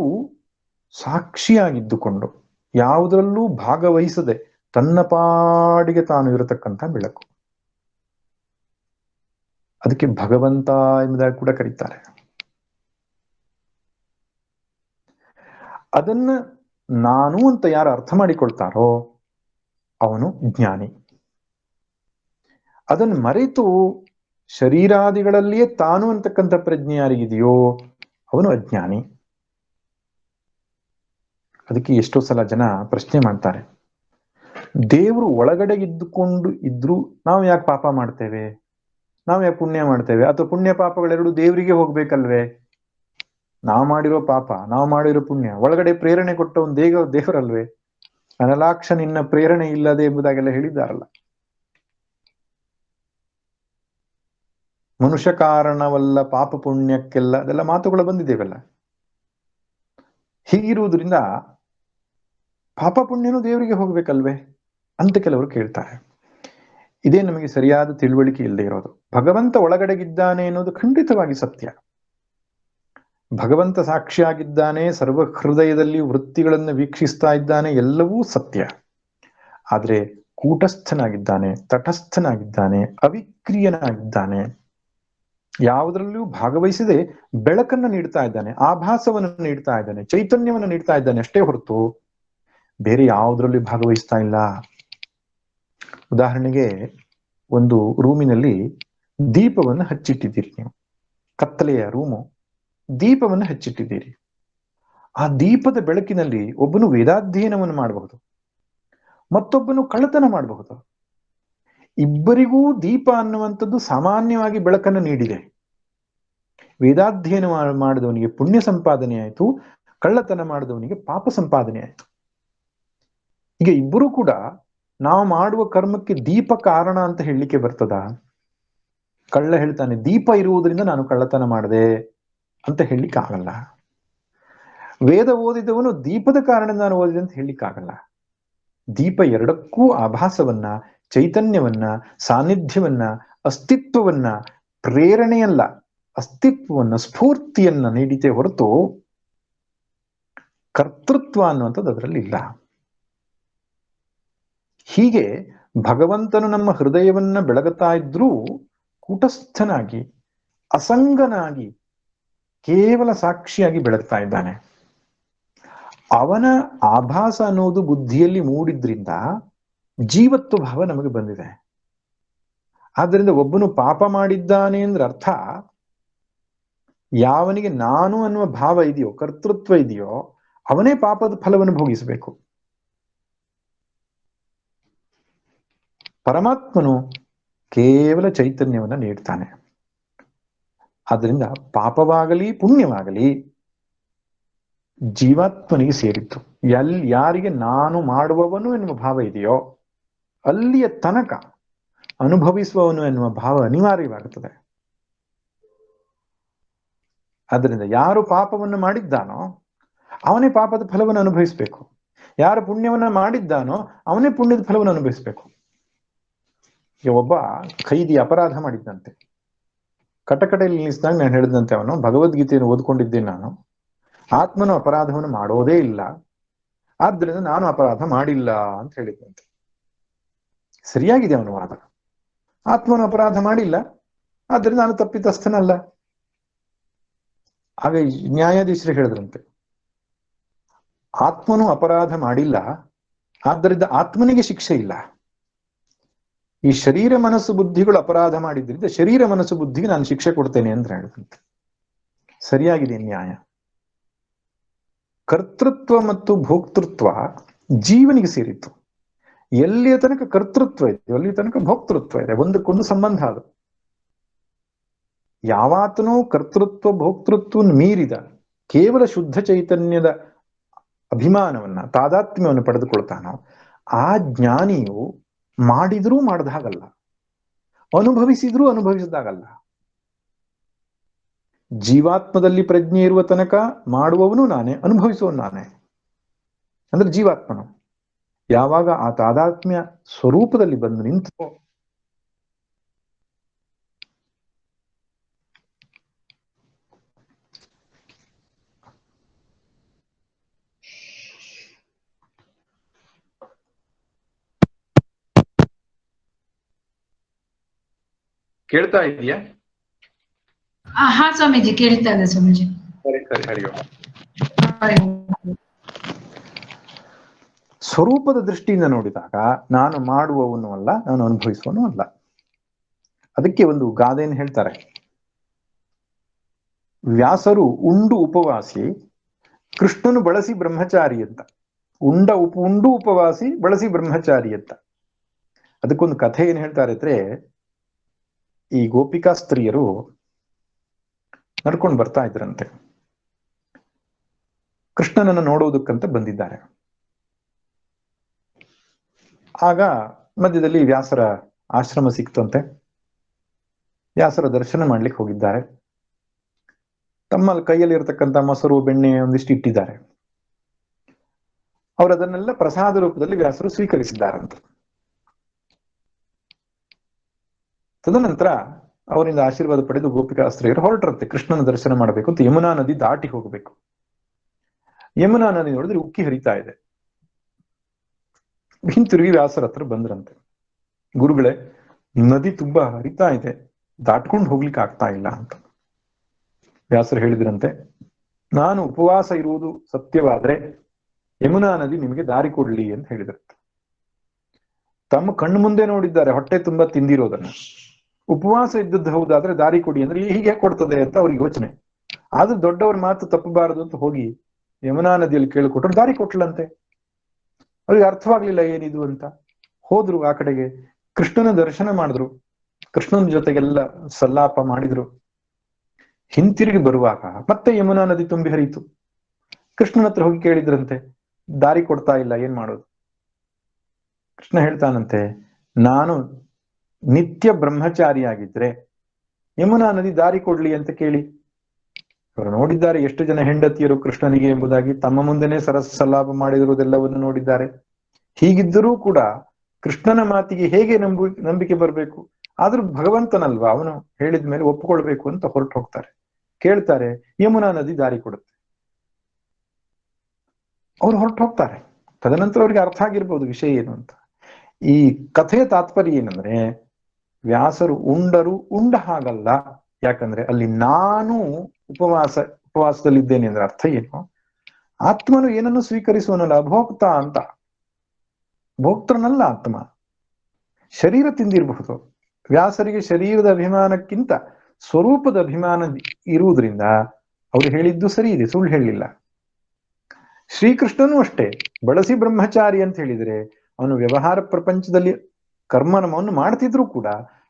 ಸಾಕ್ಷಿಯಾಗಿದ್ದುಕೊಂಡು ಯಾವುದರಲ್ಲೂ ಭಾಗವಹಿಸದೆ ತನ್ನ ಪಾಡಿಗೆ ತಾನು ಇರತಕ್ಕಂಥ ಬೆಳಕು. ಅದಕ್ಕೆ ಭಗವಂತ ಎಂಬುದಾಗಿ ಕೂಡ ಕರೀತಾರೆ. ಅದನ್ನ ನಾನು ಅಂತ ಯಾರು ಅರ್ಥ ಮಾಡಿಕೊಳ್ತಾರೋ ಅವನು ಜ್ಞಾನಿ. ಅದನ್ನು ಮರೆತು ಶರೀರಾದಿಗಳಲ್ಲಿಯೇ ತಾನು ಅಂತಕ್ಕಂಥ ಪ್ರಜ್ಞೆ ಯಾರಿಗಿದೆಯೋ ಅವನು ಅಜ್ಞಾನಿ. ಅದಕ್ಕೆ ಎಷ್ಟೋ ಸಲ ಜನ ಪ್ರಶ್ನೆ ಮಾಡ್ತಾರೆ, ದೇವರು ಒಳಗಡೆ ಇದ್ದುಕೊಂಡು ಇದ್ರು ನಾವು ಯಾಕೆ ಪಾಪ ಮಾಡ್ತೇವೆ, ನಾವು ಯಾಕೆ ಪುಣ್ಯ ಮಾಡ್ತೇವೆ? ಅಥವಾ ಪುಣ್ಯ ಪಾಪಗಳೆರಡು ದೇವರಿಗೆ ಹೋಗ್ಬೇಕಲ್ವೇ? ನಾವು ಮಾಡಿರೋ ಪಾಪ ನಾವು ಮಾಡಿರೋ ಪುಣ್ಯ ಒಳಗಡೆ ಪ್ರೇರಣೆ ಕೊಟ್ಟ ಒಂದು ದೇವರಲ್ವೇ? ಅನಲಾಕ್ಷ ನಿನ್ನ ಪ್ರೇರಣೆ ಇಲ್ಲದೆ ಎಂಬುದಾಗೆಲ್ಲ ಹೇಳಿದ್ದಾರಲ್ಲ. ಮನುಷ್ಯ ಕಾರಣವಲ್ಲ ಪಾಪ ಪುಣ್ಯಕ್ಕೆಲ್ಲ, ಅದೆಲ್ಲ ಮಾತುಗಳು ಬಂದಿದ್ದೇವಲ್ಲ. ಹೀಗಿರುವುದರಿಂದ ಪಾಪ ಪುಣ್ಯನೂ ದೇವರಿಗೆ ಹೋಗ್ಬೇಕಲ್ವೇ ಅಂತ ಕೆಲವರು ಕೇಳ್ತಾರೆ. ಇದೇ ನಮಗೆ ಸರಿಯಾದ ತಿಳುವಳಿಕೆ ಇಲ್ಲದೆ ಇರೋದು. ಭಗವಂತ ಒಳಗಡೆಗಿದ್ದಾನೆ ಅನ್ನೋದು ಖಂಡಿತವಾಗಿ ಸತ್ಯ. ಭಗವಂತ ಸಾಕ್ಷಿಯಾಗಿದ್ದಾನೆ, ಸರ್ವ ಹೃದಯದಲ್ಲಿ ವೃತ್ತಿಗಳನ್ನು ವೀಕ್ಷಿಸ್ತಾ ಇದ್ದಾನೆ, ಎಲ್ಲವೂ ಸತ್ಯ. ಆದ್ರೆ ಕೂಟಸ್ಥನಾಗಿದ್ದಾನೆ, ತಟಸ್ಥನಾಗಿದ್ದಾನೆ, ಅವಿಕ್ರಿಯನಾಗಿದ್ದಾನೆ, ಯಾವುದರಲ್ಲೂ ಭಾಗವಹಿಸದೆ ಬೆಳಕನ್ನು ನೀಡ್ತಾ ಇದ್ದಾನೆ, ಆಭಾಸವನ್ನು ನೀಡ್ತಾ ಇದ್ದಾನೆ, ಚೈತನ್ಯವನ್ನು ನೀಡ್ತಾ ಇದ್ದಾನೆ ಅಷ್ಟೇ ಹೊರತು ಬೇರೆ ಯಾವುದರಲ್ಲಿ ಭಾಗವಹಿಸ್ತಾ ಇಲ್ಲ. ಉದಾಹರಣೆಗೆ ಒಂದು ರೂಮಿನಲ್ಲಿ ದೀಪವನ್ನು ಹಚ್ಚಿಟ್ಟಿದ್ದೀರಿ ನೀವು, ಕತ್ತಲೆಯ ರೂಮು, ದೀಪವನ್ನು ಹಚ್ಚಿಟ್ಟಿದ್ದೀರಿ. ಆ ದೀಪದ ಬೆಳಕಿನಲ್ಲಿ ಒಬ್ಬನು ವೇದಾಧ್ಯಯನವನ್ನು ಮಾಡಬಹುದು, ಮತ್ತೊಬ್ಬನು ಕಳ್ಳತನ ಮಾಡಬಹುದು. ಇಬ್ಬರಿಗೂ ದೀಪ ಅನ್ನುವಂಥದ್ದು ಸಾಮಾನ್ಯವಾಗಿ ಬೆಳಕನ್ನು ನೀಡಿದೆ. ವೇದಾಧ್ಯಯನ ಮಾಡಿದವನಿಗೆ ಪುಣ್ಯ ಸಂಪಾದನೆ ಆಯಿತು, ಕಳ್ಳತನ ಮಾಡಿದವನಿಗೆ ಪಾಪ ಸಂಪಾದನೆ ಆಯಿತು. ಈಗ ಇಬ್ಬರು ಕೂಡ ನಾವು ಮಾಡುವ ಕರ್ಮಕ್ಕೆ ದೀಪ ಕಾರಣ ಅಂತ ಹೇಳಲಿಕ್ಕೆ ಬರ್ತದ? ಕಳ್ಳ ಹೇಳ್ತಾನೆ ದೀಪ ಇರುವುದರಿಂದ ನಾನು ಕಳ್ಳತನ ಮಾಡಿದೆ ಅಂತ ಹೇಳಲಿಕ್ಕೆ ಆಗಲ್ಲ. ವೇದ ಓದಿದವನು ದೀಪದ ಕಾರಣ ನಾನು ಓದಿದೆ ಅಂತ ಹೇಳಲಿಕ್ಕೆ ಆಗಲ್ಲ. ದೀಪ ಎರಡಕ್ಕೂ ಆಭಾಸವನ್ನ, ಚೈತನ್ಯವನ್ನ, ಸಾನ್ನಿಧ್ಯವನ್ನ, ಅಸ್ತಿತ್ವವನ್ನ, ಪ್ರೇರಣೆಯಲ್ಲ ಅಸ್ತಿತ್ವವನ್ನ, ಸ್ಫೂರ್ತಿಯನ್ನ ನೀಡಿತೆ ಹೊರತು ಕರ್ತೃತ್ವ ಅನ್ನುವಂಥದ್ದು ಅದರಲ್ಲಿ ಇಲ್ಲ. ಹೀಗೆ ಭಗವಂತನು ನಮ್ಮ ಹೃದಯವನ್ನ ಬೆಳಗುತ್ತಾ ಇದ್ರೂ ಕೂಟಸ್ಥನಾಗಿ ಅಸಂಗನಾಗಿ ಕೇವಲ ಸಾಕ್ಷಿಯಾಗಿ ಬೆಳಗ್ತಾ ಇದ್ದಾನೆ. ಅವನ ಆಭಾಸ ಅನ್ನೋದು ಬುದ್ಧಿಯಲ್ಲಿ ಮೂಡಿದ್ರಿಂದ ಜೀವತ್ವ ಭಾವ ನಮಗೆ ಬಂದಿದೆ. ಆದ್ದರಿಂದ ಒಬ್ಬನು ಪಾಪ ಮಾಡಿದ್ದಾನೆ ಅಂದ್ರೆ ಅರ್ಥ, ಯಾವನಿಗೆ ನಾನು ಅನ್ನುವ ಭಾವ ಇದೆಯೋ, ಕರ್ತೃತ್ವ ಇದೆಯೋ, ಅವನೇ ಪಾಪದ ಫಲವನ್ನು ಭೋಗಿಸಬೇಕು. ಪರಮಾತ್ಮನು ಕೇವಲ ಚೈತನ್ಯವನ್ನ ನೀಡ್ತಾನೆ. ಆದ್ದರಿಂದ ಪಾಪವಾಗಲಿ ಪುಣ್ಯವಾಗಲಿ ಜೀವಾತ್ಮನಿಗೆ ಸೇರಿತ್ತು. ಯಾರಿಗೆ ನಾನು ಮಾಡುವವನು ಎನ್ನುವ ಭಾವ ಇದೆಯೋ ಅಲ್ಲಿಯ ತನಕ ಅನುಭವಿಸುವವನು ಎನ್ನುವ ಭಾವ ಅನಿವಾರ್ಯವಾಗುತ್ತದೆ. ಆದ್ದರಿಂದ ಯಾರು ಪಾಪವನ್ನು ಮಾಡಿದ್ದಾನೋ ಅವನೇ ಪಾಪದ ಫಲವನ್ನು ಅನುಭವಿಸಬೇಕು, ಯಾರು ಪುಣ್ಯವನ್ನ ಮಾಡಿದ್ದಾನೋ ಅವನೇ ಪುಣ್ಯದ ಫಲವನ್ನು ಅನುಭವಿಸಬೇಕು. ಒಬ್ಬ ಖೈದಿ ಅಪರಾಧ ಮಾಡಿದ್ದಂತೆ, ಕಟಕಡೆಯಲ್ಲಿ ನಿಲ್ಲಿಸಿದಾಗ ನಾನು ಹೇಳಿದಂತೆ ಅವನು ಭಗವದ್ಗೀತೆಯನ್ನು ಓದ್ಕೊಂಡಿದ್ದೇನೆ, ನಾನು ಆತ್ಮನು ಅಪರಾಧವನ್ನು ಮಾಡೋದೇ ಇಲ್ಲ, ಆದ್ರಿಂದ ನಾನು ಅಪರಾಧ ಮಾಡಿಲ್ಲ ಅಂತ ಹೇಳಿದ್ದಂತೆ. ಸರಿಯಾಗಿದೆ ಅವನ ವಾದ. ಆತ್ಮನು ಅಪರಾಧ ಮಾಡಿಲ್ಲ, ಆದ್ರಿಂದ ನಾನು ತಪ್ಪಿತಸ್ಥನಲ್ಲ. ಆಗ ನ್ಯಾಯಾಧೀಶರು ಹೇಳಿದ್ರಂತೆ, ಆತ್ಮನು ಅಪರಾಧ ಮಾಡಿಲ್ಲ, ಆದ್ದರಿಂದ ಆತ್ಮನಿಗೆ ಶಿಕ್ಷೆ ಇಲ್ಲ. ಈ ಶರೀರ ಮನಸ್ಸು ಬುದ್ಧಿಗಳು ಅಪರಾಧ ಮಾಡಿದ್ರಿಂದ ಶರೀರ ಮನಸ್ಸು ಬುದ್ಧಿಗೆ ನಾನು ಶಿಕ್ಷೆ ಕೊಡ್ತೇನೆ ಅಂತ ಹೇಳಿದಂತೆ. ಸರಿಯಾಗಿದೆ ನ್ಯಾಯ. ಕರ್ತೃತ್ವ ಮತ್ತು ಭೋಕ್ತೃತ್ವ ಜೀವನಿಗೆ ಸೇರಿತ್ತು. ಎಲ್ಲಿಯ ತನಕ ಕರ್ತೃತ್ವ ಇದೆ ಅಲ್ಲಿಯ ತನಕ ಭೋಕ್ತೃತ್ವ ಇದೆ, ಒಂದಕ್ಕೊಂದು ಸಂಬಂಧ. ಅದು ಯಾವಾತನೂ ಕರ್ತೃತ್ವ ಭೋಕ್ತೃತ್ವ ಮೀರಿದ ಕೇವಲ ಶುದ್ಧ ಚೈತನ್ಯದ ಅಭಿಮಾನವನ್ನ, ತಾದಾತ್ಮ್ಯವನ್ನು ಪಡೆದುಕೊಳ್ತಾನೋ ಆ ಜ್ಞಾನಿಯು ಮಾಡಿದ್ರೂ ಮಾಡದಾಗಲ್ಲ, ಅನುಭವಿಸಿದ್ರೂ ಅನುಭವಿಸಿದಾಗಲ್ಲ. ಜೀವಾತ್ಮದಲ್ಲಿ ಪ್ರಜ್ಞೆ ಇರುವ ತನಕ ಮಾಡುವವನು ನಾನೇ, ಅನುಭವಿಸುವವನು ನಾನೇ, ಅಂದ್ರೆ ಜೀವಾತ್ಮನು. ಯಾವಾಗ ಆ ತಾದಾತ್ಮ್ಯ ಸ್ವರೂಪದಲ್ಲಿ ಬಂದು ನಿಂತು ಕೇಳ್ತಾ ಇದೆಯಾ? ಹಾ ಸ್ವಾಮೀಜಿ, ಕೇಳ್ತಾ ಇದೆ ಸ್ವಾಮೀಜಿ. ಸರಿ ಸರಿ, ಹರಿ ಓಂ. ಸ್ವರೂಪದ ದೃಷ್ಟಿಯಿಂದ ನೋಡಿದಾಗ ನಾನು ಮಾಡುವವನು ಅಲ್ಲ, ನಾನು ಅನುಭವಿಸುವನು ಅಲ್ಲ. ಅದಕ್ಕೆ ಒಂದು ಗಾದೆಯನ್ನು ಹೇಳ್ತಾರೆ, ವ್ಯಾಸರು ಉಂಡು ಉಪವಾಸಿ, ಕೃಷ್ಣನು ಬಳಸಿ ಬ್ರಹ್ಮಚಾರಿ ಅಂತ. ಉಂಡು ಉಪವಾಸಿ, ಬಳಸಿ ಬ್ರಹ್ಮಚಾರಿ ಅಂತ. ಅದಕ್ಕೊಂದು ಕಥೆ ಏನ್ ಹೇಳ್ತಾರೆ ಅಂದ್ರೆ, ಈ ಗೋಪಿಕಾ ಸ್ತ್ರೀಯರು ನಡ್ಕೊಂಡು ಬರ್ತಾ ಇದ್ರಂತೆ, ಕೃಷ್ಣನನ್ನು ನೋಡುವುದಕ್ಕಂತ ಬಂದಿದ್ದಾರೆ. ಆಗ ಮಧ್ಯದಲ್ಲಿ ವ್ಯಾಸರ ಆಶ್ರಮ ಸಿಕ್ತಂತೆ. ವ್ಯಾಸರ ದರ್ಶನ ಮಾಡ್ಲಿಕ್ಕೆ ಹೋಗಿದ್ದಾರೆ. ತಮ್ಮ ಕೈಯಲ್ಲಿ ಇರತಕ್ಕಂಥ ಮೊಸರು ಬೆಣ್ಣೆ ಒಂದಿಷ್ಟು ಇಟ್ಟಿದ್ದಾರೆ. ಅವರು ಅದನ್ನೆಲ್ಲ ಪ್ರಸಾದ ರೂಪದಲ್ಲಿ ವ್ಯಾಸರು ಸ್ವೀಕರಿಸಿದ್ದಾರಂತ. ತದನಂತರ ಅವರಿಂದ ಆಶೀರ್ವಾದ ಪಡೆದು ಗೋಪಿಕಾಸ್ತ್ರೀಯರು ಹೊರಟ್ರಂತೆ. ಕೃಷ್ಣನ ದರ್ಶನ ಮಾಡಬೇಕು ಅಂತ ಯಮುನಾ ನದಿ ದಾಟಿ ಹೋಗಬೇಕು. ಯಮುನಾ ನದಿ ನೋಡಿದ್ರೆ ಉಕ್ಕಿ ಹರಿತಾ ಇದೆ. ಹಿಂತಿರುಗಿ ವ್ಯಾಸರ ಹತ್ರ ಬಂದ್ರಂತೆ, ಗುರುಗಳೇ, ನದಿ ತುಂಬಾ ಹರಿತಾ ಇದೆ, ದಾಟ್ಕೊಂಡು ಹೋಗ್ಲಿಕ್ಕೆ ಆಗ್ತಾ ಇಲ್ಲ ಅಂತ. ವ್ಯಾಸರು ಹೇಳಿದ್ರಂತೆ, ನಾನು ಉಪವಾಸ ಇರುವುದು ಸತ್ಯವಾದ್ರೆ ಯಮುನಾ ನದಿ ನಿಮಗೆ ದಾರಿ ಕೊಡ್ಲಿ ಅಂತ ಹೇಳಿದ್ರಂತೆ. ತಮ್ಮ ಕಣ್ಣು ಮುಂದೆ ನೋಡಿದ್ದಾರೆ ಹೊಟ್ಟೆ ತುಂಬಾ ತಿಂದಿರೋದನ್ನ. ಉಪವಾಸ ಇದ್ದದ್ದು ಹೌದಾದ್ರೆ ದಾರಿ ಕೊಡಿ ಅಂದ್ರೆ ಹೀಗೆ ಕೊಡ್ತದೆ ಅಂತ ಅವ್ರಿಗೆ ಯೋಚನೆ. ಆದ್ರೂ ದೊಡ್ಡವ್ರ ಮಾತು ತಪ್ಪಬಾರದು ಅಂತ ಹೋಗಿ ಯಮುನಾ ನದಿಯಲ್ಲಿ ಕೇಳಿಕೊಟ್ರು, ದಾರಿ ಕೊಟ್ಲಂತೆ. ಅವ್ರಿಗೆ ಅರ್ಥವಾಗ್ಲಿಲ್ಲ ಏನಿದು ಅಂತ. ಹೋದ್ರು ಆ ಕಡೆಗೆ, ಕೃಷ್ಣನ ದರ್ಶನ ಮಾಡಿದ್ರು, ಕೃಷ್ಣನ ಜೊತೆಗೆಲ್ಲ ಸಲ್ಲಾಪ ಮಾಡಿದ್ರು. ಹಿಂತಿರುಗಿ ಬರುವಾಗ ಮತ್ತೆ ಯಮುನಾ ನದಿ ತುಂಬಿ ಹರಿತು. ಕೃಷ್ಣನ ಹತ್ರ ಹೋಗಿ ಕೇಳಿದ್ರಂತೆ, ದಾರಿ ಕೊಡ್ತಾ ಇಲ್ಲ, ಏನ್ ಮಾಡೋದು? ಕೃಷ್ಣ ಹೇಳ್ತಾನಂತೆ, ನಾನು ನಿತ್ಯ ಬ್ರಹ್ಮಚಾರಿಯಾಗಿದ್ರೆ ಯಮುನಾ ನದಿ ದಾರಿ ಕೊಡ್ಲಿ ಅಂತ ಕೇಳಿ. ಅವರು ನೋಡಿದ್ದಾರೆ ಎಷ್ಟು ಜನ ಹೆಂಡತಿಯರು ಕೃಷ್ಣನಿಗೆ ಎಂಬುದಾಗಿ, ತಮ್ಮ ಮುಂದೆನೆ ಸರಸ ಸಲ್ಲಾಪ ಮಾಡಿರುವುದೆಲ್ಲವನ್ನು ನೋಡಿದ್ದಾರೆ. ಹೀಗಿದ್ದರೂ ಕೂಡ ಕೃಷ್ಣನ ಮಾತಿಗೆ ಹೇಗೆ ನಂಬಿಕೆ ಬರಬೇಕು? ಆದ್ರೂ ಭಗವಂತನಲ್ವಾ, ಅವನು ಹೇಳಿದ ಮೇಲೆ ಒಪ್ಪಿಕೊಳ್ಬೇಕು ಅಂತ ಹೊರಟು ಹೋಗ್ತಾರೆ. ಕೇಳ್ತಾರೆ, ಯಮುನಾ ನದಿ ದಾರಿ ಕೊಡುತ್ತೆ. ಅವ್ರು ಹೊರಟು ಹೋಗ್ತಾರೆ. ತದನಂತರ ಅವ್ರಿಗೆ ಅರ್ಥ ಆಗಿರ್ಬೋದು ವಿಷಯ ಏನು ಅಂತ. ಈ ಕಥೆಯ ತಾತ್ಪರ್ಯ ಏನಂದ್ರೆ, ವ್ಯಾಸರು ಉಂಡ ಹಾಗಲ್ಲ. ಯಾಕಂದ್ರೆ ಅಲ್ಲಿ ನಾನು ಉಪವಾಸದಲ್ಲಿದ್ದೇನೆ ಅಂದ್ರೆ ಅರ್ಥ ಏನು? ಆತ್ಮನು ಏನನ್ನು ಸ್ವೀಕರಿಸುವನಲ್ಲ, ಅಭೋಕ್ತ ಅಂತ. ಭೋಕ್ತೃನಲ್ಲ ಆತ್ಮ. ಶರೀರ ತಿಂದಿರಬಹುದು, ವ್ಯಾಸರಿಗೆ ಶರೀರದ ಅಭಿಮಾನಕ್ಕಿಂತ ಸ್ವರೂಪದ ಅಭಿಮಾನ ಇರುವುದರಿಂದ ಅವರು ಹೇಳಿದ್ದು ಸರಿ ಇದೆ, ಸುಳ್ಳು ಹೇಳಿಲ್ಲ. ಶ್ರೀಕೃಷ್ಣನೂ ಅಷ್ಟೇ, ಬಳಸಿ ಬ್ರಹ್ಮಚಾರಿ ಅಂತ ಹೇಳಿದರೆ ಅವನು ವ್ಯವಹಾರ ಪ್ರಪಂಚದಲ್ಲಿ ಕರ್ಮವನ್ನು ಮಾಡ್ತಿದ್ರು ಕೂಡ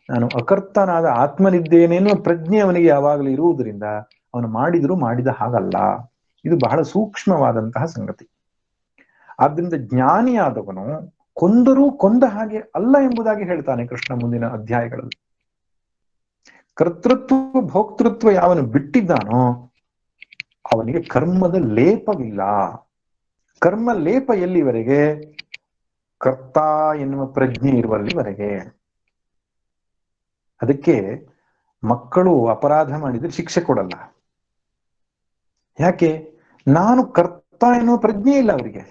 ನಾನು ಅಕರ್ತನಾದ ಆತ್ಮನಿದ್ದೇನೆ ಎನ್ನುವ ಪ್ರಜ್ಞೆ ಅವನಿಗೆ ಯಾವಾಗಲೂ ಇರುವುದರಿಂದ ಅವನು ಮಾಡಿದರೂ ಮಾಡಿದ ಹಾಗಲ್ಲ. ಇದು ಬಹಳ ಸೂಕ್ಷ್ಮವಾದಂತಹ ಸಂಗತಿ. ಆದ್ದರಿಂದ ಜ್ಞಾನಿಯಾದವನು ಕೊಂದರೂ ಕೊಂದ ಹಾಗೆ ಅಲ್ಲ ಎಂಬುದಾಗಿ ಹೇಳ್ತಾನೆ ಕೃಷ್ಣ ಮುಂದಿನ ಅಧ್ಯಾಯಗಳಲ್ಲಿ. ಕರ್ತೃತ್ವ ಭೋಕ್ತೃತ್ವ ಯಾವನು ಬಿಟ್ಟಿದ್ದಾನೋ ಅವನಿಗೆ ಕರ್ಮದ ಲೇಪವಿಲ್ಲ. ಕರ್ಮ ಲೇಪ ಎಲ್ಲಿವರೆಗೆ? ಕರ್ತ ಎನ್ನುವ ಪ್ರಜ್ಞೆ ಇರುವಲ್ಲಿವರೆಗೆ. ಅದಕ್ಕೆ ಮಕ್ಕಳು ಅಪರಾಧ ಮಾಡಿದ್ರೆ ಶಿಕ್ಷೆ ಕೊಡಲ್ಲ. ಯಾಕೆ? ನಾನು ಕರ್ತ ಎನ್ನುವ ಪ್ರಜ್ಞೆ ಇಲ್ಲ ಅವರಿಗೆ.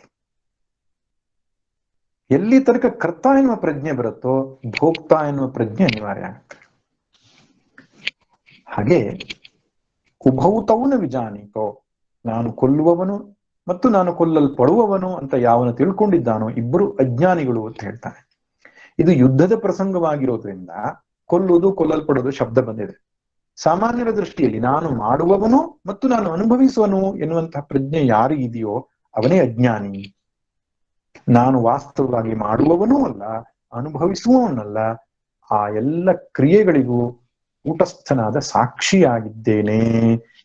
ಎಲ್ಲಿ ತನಕ ಕರ್ತ ಎನ್ನುವ ಪ್ರಜ್ಞೆ ಬರುತ್ತೋ ಭೋಕ್ತ ಎನ್ನುವ ಪ್ರಜ್ಞೆ ಅನಿವಾರ್ಯ ಆಗುತ್ತೆ. ಹಾಗೆ ಉಭೌತೌನ ವಿಜಾನೀತೋ, ನಾನು ಕೊಲ್ಲುವವನು ಮತ್ತು ನಾನು ಕೊಲ್ಲಲ್ಪಡುವವನು ಅಂತ ಯಾವನು ತಿಳ್ಕೊಂಡಿದ್ದಾನೋ ಇಬ್ಬರು ಅಜ್ಞಾನಿಗಳು ಅಂತ ಹೇಳ್ತಾನೆ. ಇದು ಯುದ್ಧದ ಪ್ರಸಂಗವಾಗಿರೋದ್ರಿಂದ ಕೊಲ್ಲುವುದು ಕೊಲ್ಲಲ್ಪಡುವುದು ಶಬ್ದ ಬಂದಿದೆ. ಸಾಮಾನ್ಯರ ದೃಷ್ಟಿಯಲ್ಲಿ ನಾನು ಮಾಡುವವನು ಮತ್ತು ನಾನು ಅನುಭವಿಸುವನು ಎನ್ನುವಂತಹ ಪ್ರಜ್ಞೆ ಯಾರಿಗಿದೆಯೋ ಅವನೇ ಅಜ್ಞಾನಿ. ನಾನು ವಾಸ್ತವವಾಗಿ ಮಾಡುವವನೂ ಅಲ್ಲ, ಅನುಭವಿಸುವವನಲ್ಲ, ಆ ಎಲ್ಲ ಕ್ರಿಯೆಗಳಿಗೂ ಕೂಟಸ್ಥನಾದ ಸಾಕ್ಷಿಯಾಗಿದ್ದೇನೆ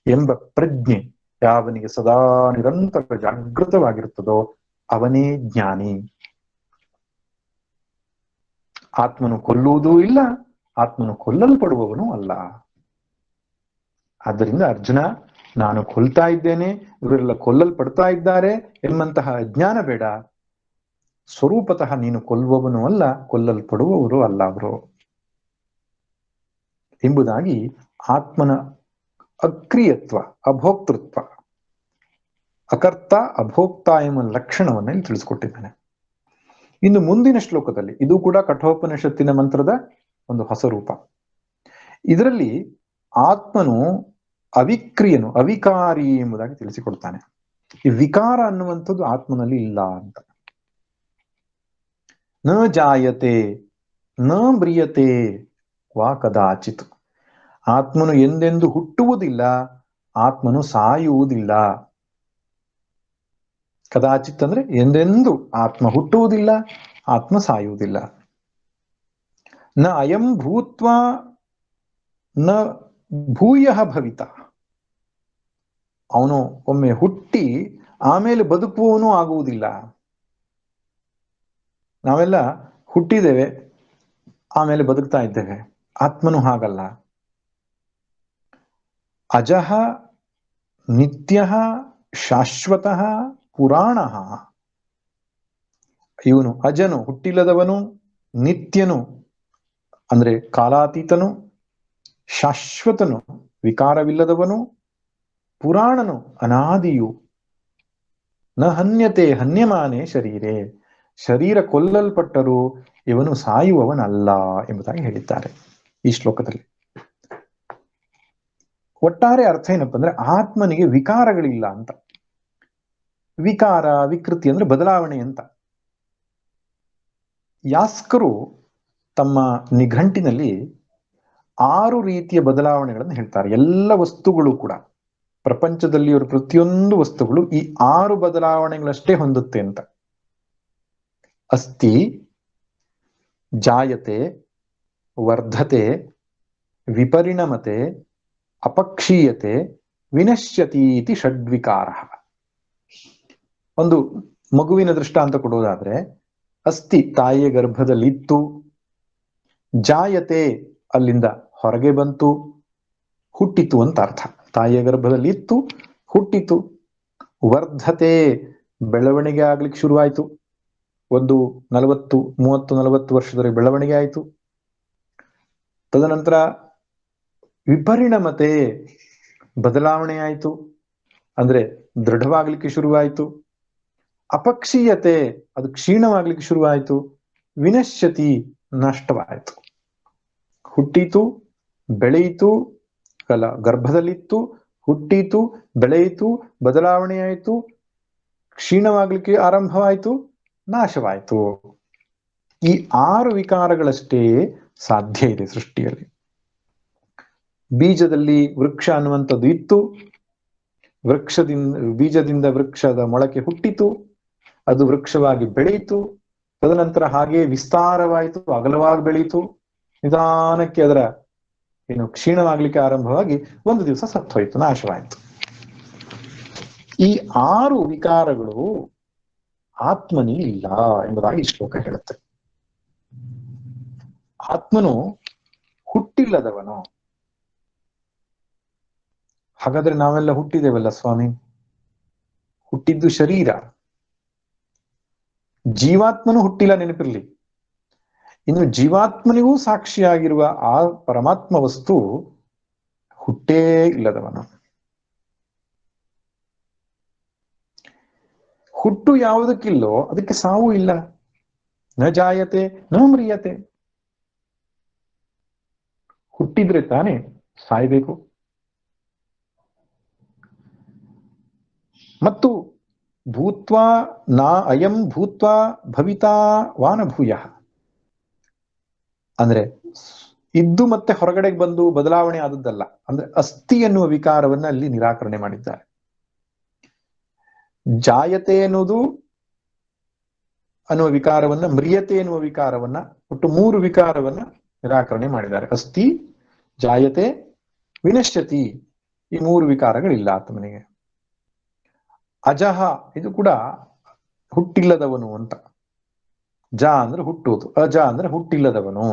ಎಂಬ ಪ್ರಜ್ಞೆ ಯಾವನಿಗೆ ಸದಾ ನಿರಂತರ ಜಾಗೃತವಾಗಿರುತ್ತದೋ ಅವನೇ ಜ್ಞಾನಿ. ಆತ್ಮನು ಕೊಲ್ಲುವುದೂ ಇಲ್ಲ, ಆತ್ಮನು ಕೊಲ್ಲಲ್ಪಡುವವನೂ ಅಲ್ಲ. ಆದ್ದರಿಂದ ಅರ್ಜುನ, ನಾನು ಕೊಲ್ತಾ ಇದ್ದೇನೆ, ಇವರೆಲ್ಲ ಕೊಲ್ಲಲ್ಪಡ್ತಾ ಇದ್ದಾರೆ ಎಂಬಂತಹ ಅಜ್ಞಾನ ಬೇಡ. ಸ್ವರೂಪತಃ ನೀನು ಕೊಲ್ಲುವವನು ಅಲ್ಲ, ಕೊಲ್ಲಲ್ಪಡುವವರು ಅಲ್ಲ ಅವರು ಎಂಬುದಾಗಿ ಆತ್ಮನ ಅಕ್ರಿಯತ್ವ, ಅಭೋಕ್ತೃತ್ವ, ಅಕರ್ತ ಅಭೋಕ್ತ ಎಂಬ ಲಕ್ಷಣವನ್ನ ಇಲ್ಲಿ ತಿಳಿಸ್ಕೊಟ್ಟಿದ್ದಾನೆ. ಇನ್ನು ಮುಂದಿನ ಶ್ಲೋಕದಲ್ಲಿ, ಇದು ಕೂಡ ಕಠೋಪನಿಷತ್ತಿನ ಮಂತ್ರದ ಒಂದು ಹೊಸ ರೂಪ. ಇದರಲ್ಲಿ ಆತ್ಮನು ಅವಿಕ್ರಿಯನು, ಅವಿಕಾರಿ ಎಂಬುದಾಗಿ ತಿಳಿಸಿಕೊಡ್ತಾನೆ. ಈ ವಿಕಾರ ಅನ್ನುವಂಥದ್ದು ಆತ್ಮನಲ್ಲಿ ಇಲ್ಲ ಅಂತ. ನ ಜಾಯತೆ ನ ಮ್ರಿಯತೆ ವಾ ಕದಾಚಿತ್. ಆತ್ಮನು ಎಂದೆಂದು ಹುಟ್ಟುವುದಿಲ್ಲ, ಆತ್ಮನು ಸಾಯುವುದಿಲ್ಲ. ಕದಾಚಿತ್ ಅಂದ್ರೆ ಎಂದೆಂದು ಆತ್ಮ ಹುಟ್ಟುವುದಿಲ್ಲ, ಆತ್ಮ ಸಾಯುವುದಿಲ್ಲ. ನ ಅಯಂ ಭೂತ್ವಾ ನ ಭೂಯ ಭವಿತ. ಅವನು ಒಮ್ಮೆ ಹುಟ್ಟಿ ಆಮೇಲೆ ಬದುಕುವವನು ಆಗುವುದಿಲ್ಲ. ನಾವೆಲ್ಲ ಹುಟ್ಟಿದ್ದೇವೆ, ಆಮೇಲೆ ಬದುಕ್ತಾ ಇದ್ದೇವೆ. ಆತ್ಮನು ಹಾಗಲ್ಲ. ಅಜಃ ನಿತ್ಯಃ ಶಾಶ್ವತಃ ಪುರಾಣಃ. ಇವನು ಅಜನು, ಹುಟ್ಟಿಲ್ಲದವನು, ನಿತ್ಯನು ಅಂದ್ರೆ ಕಾಲಾತೀತನು, ಶಾಶ್ವತನು ವಿಕಾರವಿಲ್ಲದವನು, ಪುರಾಣನು ಅನಾದಿಯು. ನ ಹನ್ಯತೆ ಹನ್ಯಮಾನೆ ಶರೀರೇ. ಶರೀರ ಕೊಲ್ಲಲ್ಪಟ್ಟರೂ ಇವನು ಸಾಯುವವನಲ್ಲ ಎಂಬುದಾಗಿ ಹೇಳಿದ್ದಾರೆ ಈ ಶ್ಲೋಕದಲ್ಲಿ. ಒಟ್ಟಾರೆ ಅರ್ಥ ಏನಪ್ಪ ಅಂದ್ರೆ ಆತ್ಮನಿಗೆ ವಿಕಾರಗಳಿಲ್ಲ ಅಂತ. ವಿಕಾರ, ವಿಕೃತಿ ಅಂದ್ರೆ ಬದಲಾವಣೆ ಅಂತ. ಯಾಸ್ಕರು ತಮ್ಮ ನಿಘಂಟಿನಲ್ಲಿ 6 ರೀತಿಯ ಬದಲಾವಣೆಗಳನ್ನು ಹೇಳ್ತಾರೆ. ಎಲ್ಲ ವಸ್ತುಗಳು ಕೂಡ, ಪ್ರಪಂಚದಲ್ಲಿ ಇರುವ ಪ್ರತಿಯೊಂದು ವಸ್ತುಗಳು ಈ 6 ಬದಲಾವಣೆಗಳಷ್ಟೇ ಹೊಂದುತ್ತೆ ಅಂತ. ಅಸ್ತಿ, ಜಾಯತೆ, ವರ್ಧತೆ, ವಿಪರಿಣಮತೆ, ಅಪಕ್ಷೀಯತೆ, ವಿನಶ್ಯತಿ ಇತಿ ಷಡ್ವಿಕಾರ. ಒಂದು ಮಗುವಿನ ದೃಷ್ಟಾಂತ ಕೊಡುವುದಾದ್ರೆ, ಅಸ್ಥಿ ತಾಯಿಯ ಗರ್ಭದಲ್ಲಿತ್ತು, ಜಾಯತೆ ಅಲ್ಲಿಂದ ಹೊರಗೆ ಬಂತು, ಹುಟ್ಟಿತು ಅಂತ ಅರ್ಥ. ತಾಯಿಯ ಗರ್ಭದಲ್ಲಿ ಇತ್ತು, ಹುಟ್ಟಿತು. ವರ್ಧತೆ ಬೆಳವಣಿಗೆ ಆಗ್ಲಿಕ್ಕೆ ಶುರುವಾಯಿತು. ಒಂದು 30-40 ವರ್ಷದವರೆಗೆ ಬೆಳವಣಿಗೆ ಆಯಿತು. ತದನಂತರ ವಿಪರಿಣಮತೆ ಬದಲಾವಣೆ ಆಯಿತು, ಅಂದ್ರೆ ದೃಢವಾಗ್ಲಿಕ್ಕೆ ಶುರುವಾಯಿತು. ಅಪಕ್ಷೀಯತೆ ಅದು ಕ್ಷೀಣವಾಗ್ಲಿಕ್ಕೆ ಶುರುವಾಯಿತು. ವಿನಶ್ಯತಿ ನಷ್ಟವಾಯಿತು. ಹುಟ್ಟಿತು, ಬೆಳೆಯಿತು, ಅಲ್ಲ ಗರ್ಭದಲ್ಲಿತ್ತು, ಹುಟ್ಟಿತು, ಬೆಳೆಯಿತು, ಬದಲಾವಣೆ ಆಯಿತು, ಕ್ಷೀಣವಾಗ್ಲಿಕ್ಕೆ ಆರಂಭವಾಯಿತು, ನಾಶವಾಯಿತು. ಈ 6 ವಿಕಾರಗಳಷ್ಟೇ ಸಾಧ್ಯ ಇದೆ ಸೃಷ್ಟಿಯಲ್ಲಿ. ಬೀಜದಲ್ಲಿ ವೃಕ್ಷ ಅನ್ನುವಂಥದ್ದು ಇತ್ತು, ಬೀಜದಿಂದ ವೃಕ್ಷದ ಮೊಳಕೆ ಹುಟ್ಟಿತು, ಅದು ವೃಕ್ಷವಾಗಿ ಬೆಳೆಯಿತು, ತದನಂತರ ಹಾಗೆ ವಿಸ್ತಾರವಾಯಿತು, ಅಗಲವಾಗಿ ಬೆಳೀತು, ನಿಧಾನಕ್ಕೆ ಅದರ ಕ್ಷೀಣವಾಗ್ಲಿಕ್ಕೆ ಆರಂಭವಾಗಿ ಒಂದು ದಿವಸ ಸತ್ತೋಯ್ತು, ನಾಶವಾಯಿತು. ಈ 6 ವಿಕಾರಗಳು ಆತ್ಮನಿ ಇಲ್ಲ ಎಂಬುದಾಗಿ ಈ ಶ್ಲೋಕ ಹೇಳುತ್ತೆ. ಆತ್ಮನು ಹುಟ್ಟಿಲ್ಲದವನು. ಹಾಗಾದ್ರೆ ನಾವೆಲ್ಲ ಹುಟ್ಟಿದೇವಲ್ಲ ಸ್ವಾಮಿ, ಹುಟ್ಟಿದ್ದು ಶರೀರ, ಜೀವಾತ್ಮನು ಹುಟ್ಟಿಲ್ಲ, ನೆನಪಿರ್ಲಿ. ಇನ್ನು ಜೀವಾತ್ಮನಿಗೂ ಸಾಕ್ಷಿಯಾಗಿರುವ ಆ ಪರಮಾತ್ಮ ವಸ್ತು ಹುಟ್ಟೇ ಇಲ್ಲದವನು. ಹುಟ್ಟು ಯಾವುದಕ್ಕಿಲ್ಲೋ ಅದಕ್ಕೆ ಸಾವು ಇಲ್ಲ. ನ ಜಾಯತೆ ನ ಮ್ರಿಯತೆ. ಹುಟ್ಟಿದ್ರೆ ತಾನೇ ಸಾಯ್ಬೇಕು. ಮತ್ತು ಭೂತ್ವಾ ನಾ ಅಯಂ ಭೂತ್ವಾ ಭವಿತಾ ವಾನ ಭೂಯ, ಅಂದ್ರೆ ಇದ್ದು ಮತ್ತೆ ಹೊರಗಡೆಗೆ ಬಂದು ಬದಲಾವಣೆ ಆದದ್ದಲ್ಲ. ಅಂದ್ರೆ ಅಸ್ಥಿ ಎನ್ನುವ ವಿಕಾರವನ್ನ ಅಲ್ಲಿ ನಿರಾಕರಣೆ ಮಾಡಿದ್ದಾರೆ. ಜಾಯತೆ ಎನ್ನುವುದು ಅನ್ನುವ ವಿಕಾರವನ್ನ, ಮ್ರಿಯತೆ ಎನ್ನುವ ವಿಕಾರವನ್ನ, ಒಟ್ಟು 3 ವಿಕಾರವನ್ನ ನಿರಾಕರಣೆ ಮಾಡಿದ್ದಾರೆ. ಅಸ್ಥಿ, ಜಾಯತೆ, ವಿನಶ್ಯತಿ, ಈ 3 ವಿಕಾರಗಳಿಲ್ಲ ಆತ್ಮನಿಗೆ. ಅಜಹ, ಇದು ಕೂಡ ಹುಟ್ಟಿಲ್ಲದವನು ಅಂತ. ಜ ಅಂದ್ರೆ ಹುಟ್ಟುವುದು, ಅಜ ಅಂದ್ರೆ ಹುಟ್ಟಿಲ್ಲದವನು.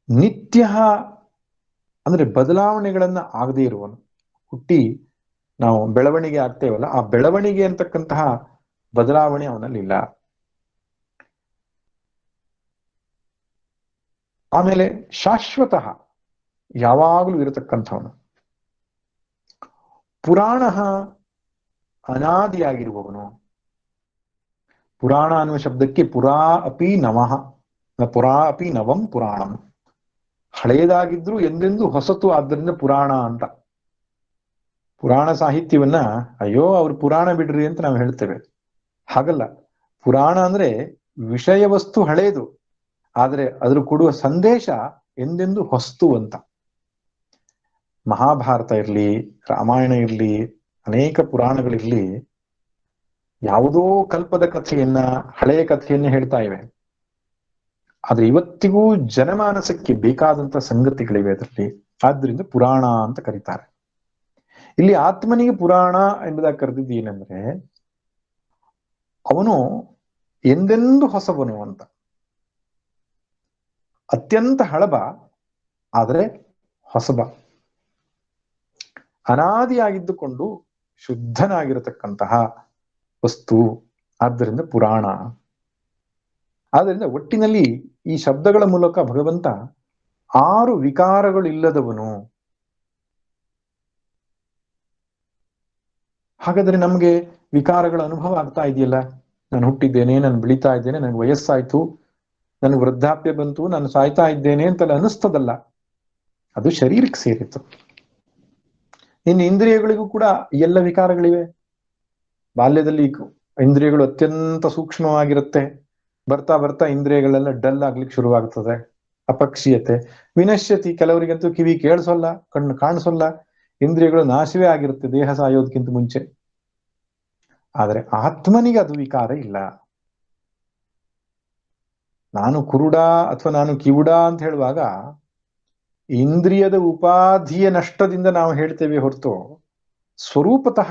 ನಿತ್ಯ ಅಂದ್ರೆ ಬದಲಾವಣೆಗಳನ್ನ ಆಗದೇ ಇರುವನು. ಹುಟ್ಟಿ ನಾವು ಬೆಳವಣಿಗೆ ಆಗ್ತೇವಲ್ಲ, ಆ ಬೆಳವಣಿಗೆ ಅಂತಕ್ಕಂತಹ ಬದಲಾವಣೆ ಅವನಲ್ಲಿಲ್ಲ. ಆಮೇಲೆ ಶಾಶ್ವತಃ, ಯಾವಾಗಲೂ ಇರತಕ್ಕಂಥವನು. ಪುರಾಣ, ಅನಾದಿಯಾಗಿರುವವನು. ಪುರಾಣ ಅನ್ನುವ ಶಬ್ದಕ್ಕೆ ಪುರಾ ಅಪಿ ನವಃ, ಪುರಾ ಅಪಿ ನವಂ ಪುರಾಣಂ. ಹಳೆಯದಾಗಿದ್ರು ಎಂದೆಂದು ಹೊಸತು, ಆದ್ದರಿಂದ ಪುರಾಣ ಅಂತ. ಪುರಾಣ ಸಾಹಿತ್ಯವನ್ನ ಅಯ್ಯೋ ಅವ್ರು ಪುರಾಣ ಬಿಡ್ರಿ ಅಂತ ನಾವು ಹೇಳ್ತೇವೆ. ಹಾಗಲ್ಲ. ಪುರಾಣ ಅಂದ್ರೆ ವಿಷಯ ವಸ್ತು ಹಳೇದು, ಆದ್ರೆ ಅದ್ರ ಕೊಡುವ ಸಂದೇಶ ಎಂದೆಂದು ಹೊಸ್ತು ಅಂತ. ಮಹಾಭಾರತ ಇರ್ಲಿ, ರಾಮಾಯಣ ಇರ್ಲಿ, ಅನೇಕ ಪುರಾಣಗಳಿರ್ಲಿ, ಯಾವುದೋ ಕಲ್ಪದ ಕಥೆಯನ್ನ, ಹಳೆಯ ಕಥೆಯನ್ನ ಹೇಳ್ತಾ ಇವೆ. ಆದ್ರೆ ಇವತ್ತಿಗೂ ಜನಮಾನಸಕ್ಕೆ ಬೇಕಾದಂತ ಸಂಗತಿಗಳಿವೆ ಅದರಲ್ಲಿ. ಆದ್ರಿಂದ ಪುರಾಣ ಅಂತ ಕರೀತಾರೆ. ಇಲ್ಲಿ ಆತ್ಮನಿಗೆ ಪುರಾಣ ಎಂಬುದಾಗಿ ಕರೆದಿದ್ದು ಏನಂದ್ರೆ, ಅವನು ಎಂದೆಂದು ಹೊಸವನು ಅಂತ. ಅತ್ಯಂತ ಹಳಬ, ಆದರೆ ಹೊಸಬ. ಅನಾದಿಯಾಗಿದ್ದುಕೊಂಡು ಶುದ್ಧನಾಗಿರತಕ್ಕಂತಹ ವಸ್ತು, ಆದ್ದರಿಂದ ಪುರಾಣ. ಆದ್ದರಿಂದ ಒಟ್ಟಿನಲ್ಲಿ ಈ ಶಬ್ದಗಳ ಮೂಲಕ ಭಗವಂತ 6 ವಿಕಾರಗಳಿಲ್ಲದವನು. ಹಾಗಾದ್ರೆ ನಮ್ಗೆ ವಿಕಾರಗಳ ಅನುಭವ ಆಗ್ತಾ ಇದೆಯಲ್ಲ. ನಾನು ಹುಟ್ಟಿದ್ದೇನೆ, ನಾನು ಬೆಳೀತಾ ಇದ್ದೇನೆ, ನನಗೆ ವಯಸ್ಸಾಯ್ತು, ನನಗೆ ವೃದ್ಧಾಪ್ಯ ಬಂತು, ನಾನು ಸಾಯ್ತಾ ಇದ್ದೇನೆ ಅಂತೆಲ್ಲ ಅನಿಸ್ತದಲ್ಲ, ಅದು ಶರೀರಕ್ಕೆ ಸೇರಿತ್ತು. ಇನ್ನು ಇಂದ್ರಿಯಗಳಿಗೂ ಕೂಡ ಎಲ್ಲ ವಿಕಾರಗಳಿವೆ. ಬಾಲ್ಯದಲ್ಲಿ ಇಂದ್ರಿಯಗಳು ಅತ್ಯಂತ ಸೂಕ್ಷ್ಮವಾಗಿರುತ್ತೆ. ಬರ್ತಾ ಬರ್ತಾ ಇಂದ್ರಿಯಗಳೆಲ್ಲ ಡಲ್ ಆಗ್ಲಿಕ್ಕೆ ಶುರುವಾಗ್ತದೆ. ಅಪಕ್ಷೀಯತೆ, ವಿನಶ್ಯತಿ, ಕೆಲವರಿಗಂತೂ ಕಿವಿ ಕೇಳಿಸೋಲ್ಲ, ಕಣ್ಣು ಕಾಣಿಸೋಲ್ಲ, ಇಂದ್ರಿಯಗಳು ನಾಶವೇ ಆಗಿರುತ್ತೆ ದೇಹ ಸಾಯೋದಕ್ಕಿಂತ ಮುಂಚೆ. ಆದ್ರೆ ಆತ್ಮನಿಗೆ ಅದು ವಿಕಾರ ಇಲ್ಲ. ನಾನು ಕುರುಡ ಅಥವಾ ನಾನು ಕಿವುಡ ಅಂತ ಹೇಳುವಾಗ ಇಂದ್ರಿಯದ ಉಪಾಧಿಯ ನಷ್ಟದಿಂದ ನಾವು ಹೇಳ್ತೇವೆ ಹೊರತು ಸ್ವರೂಪತಃ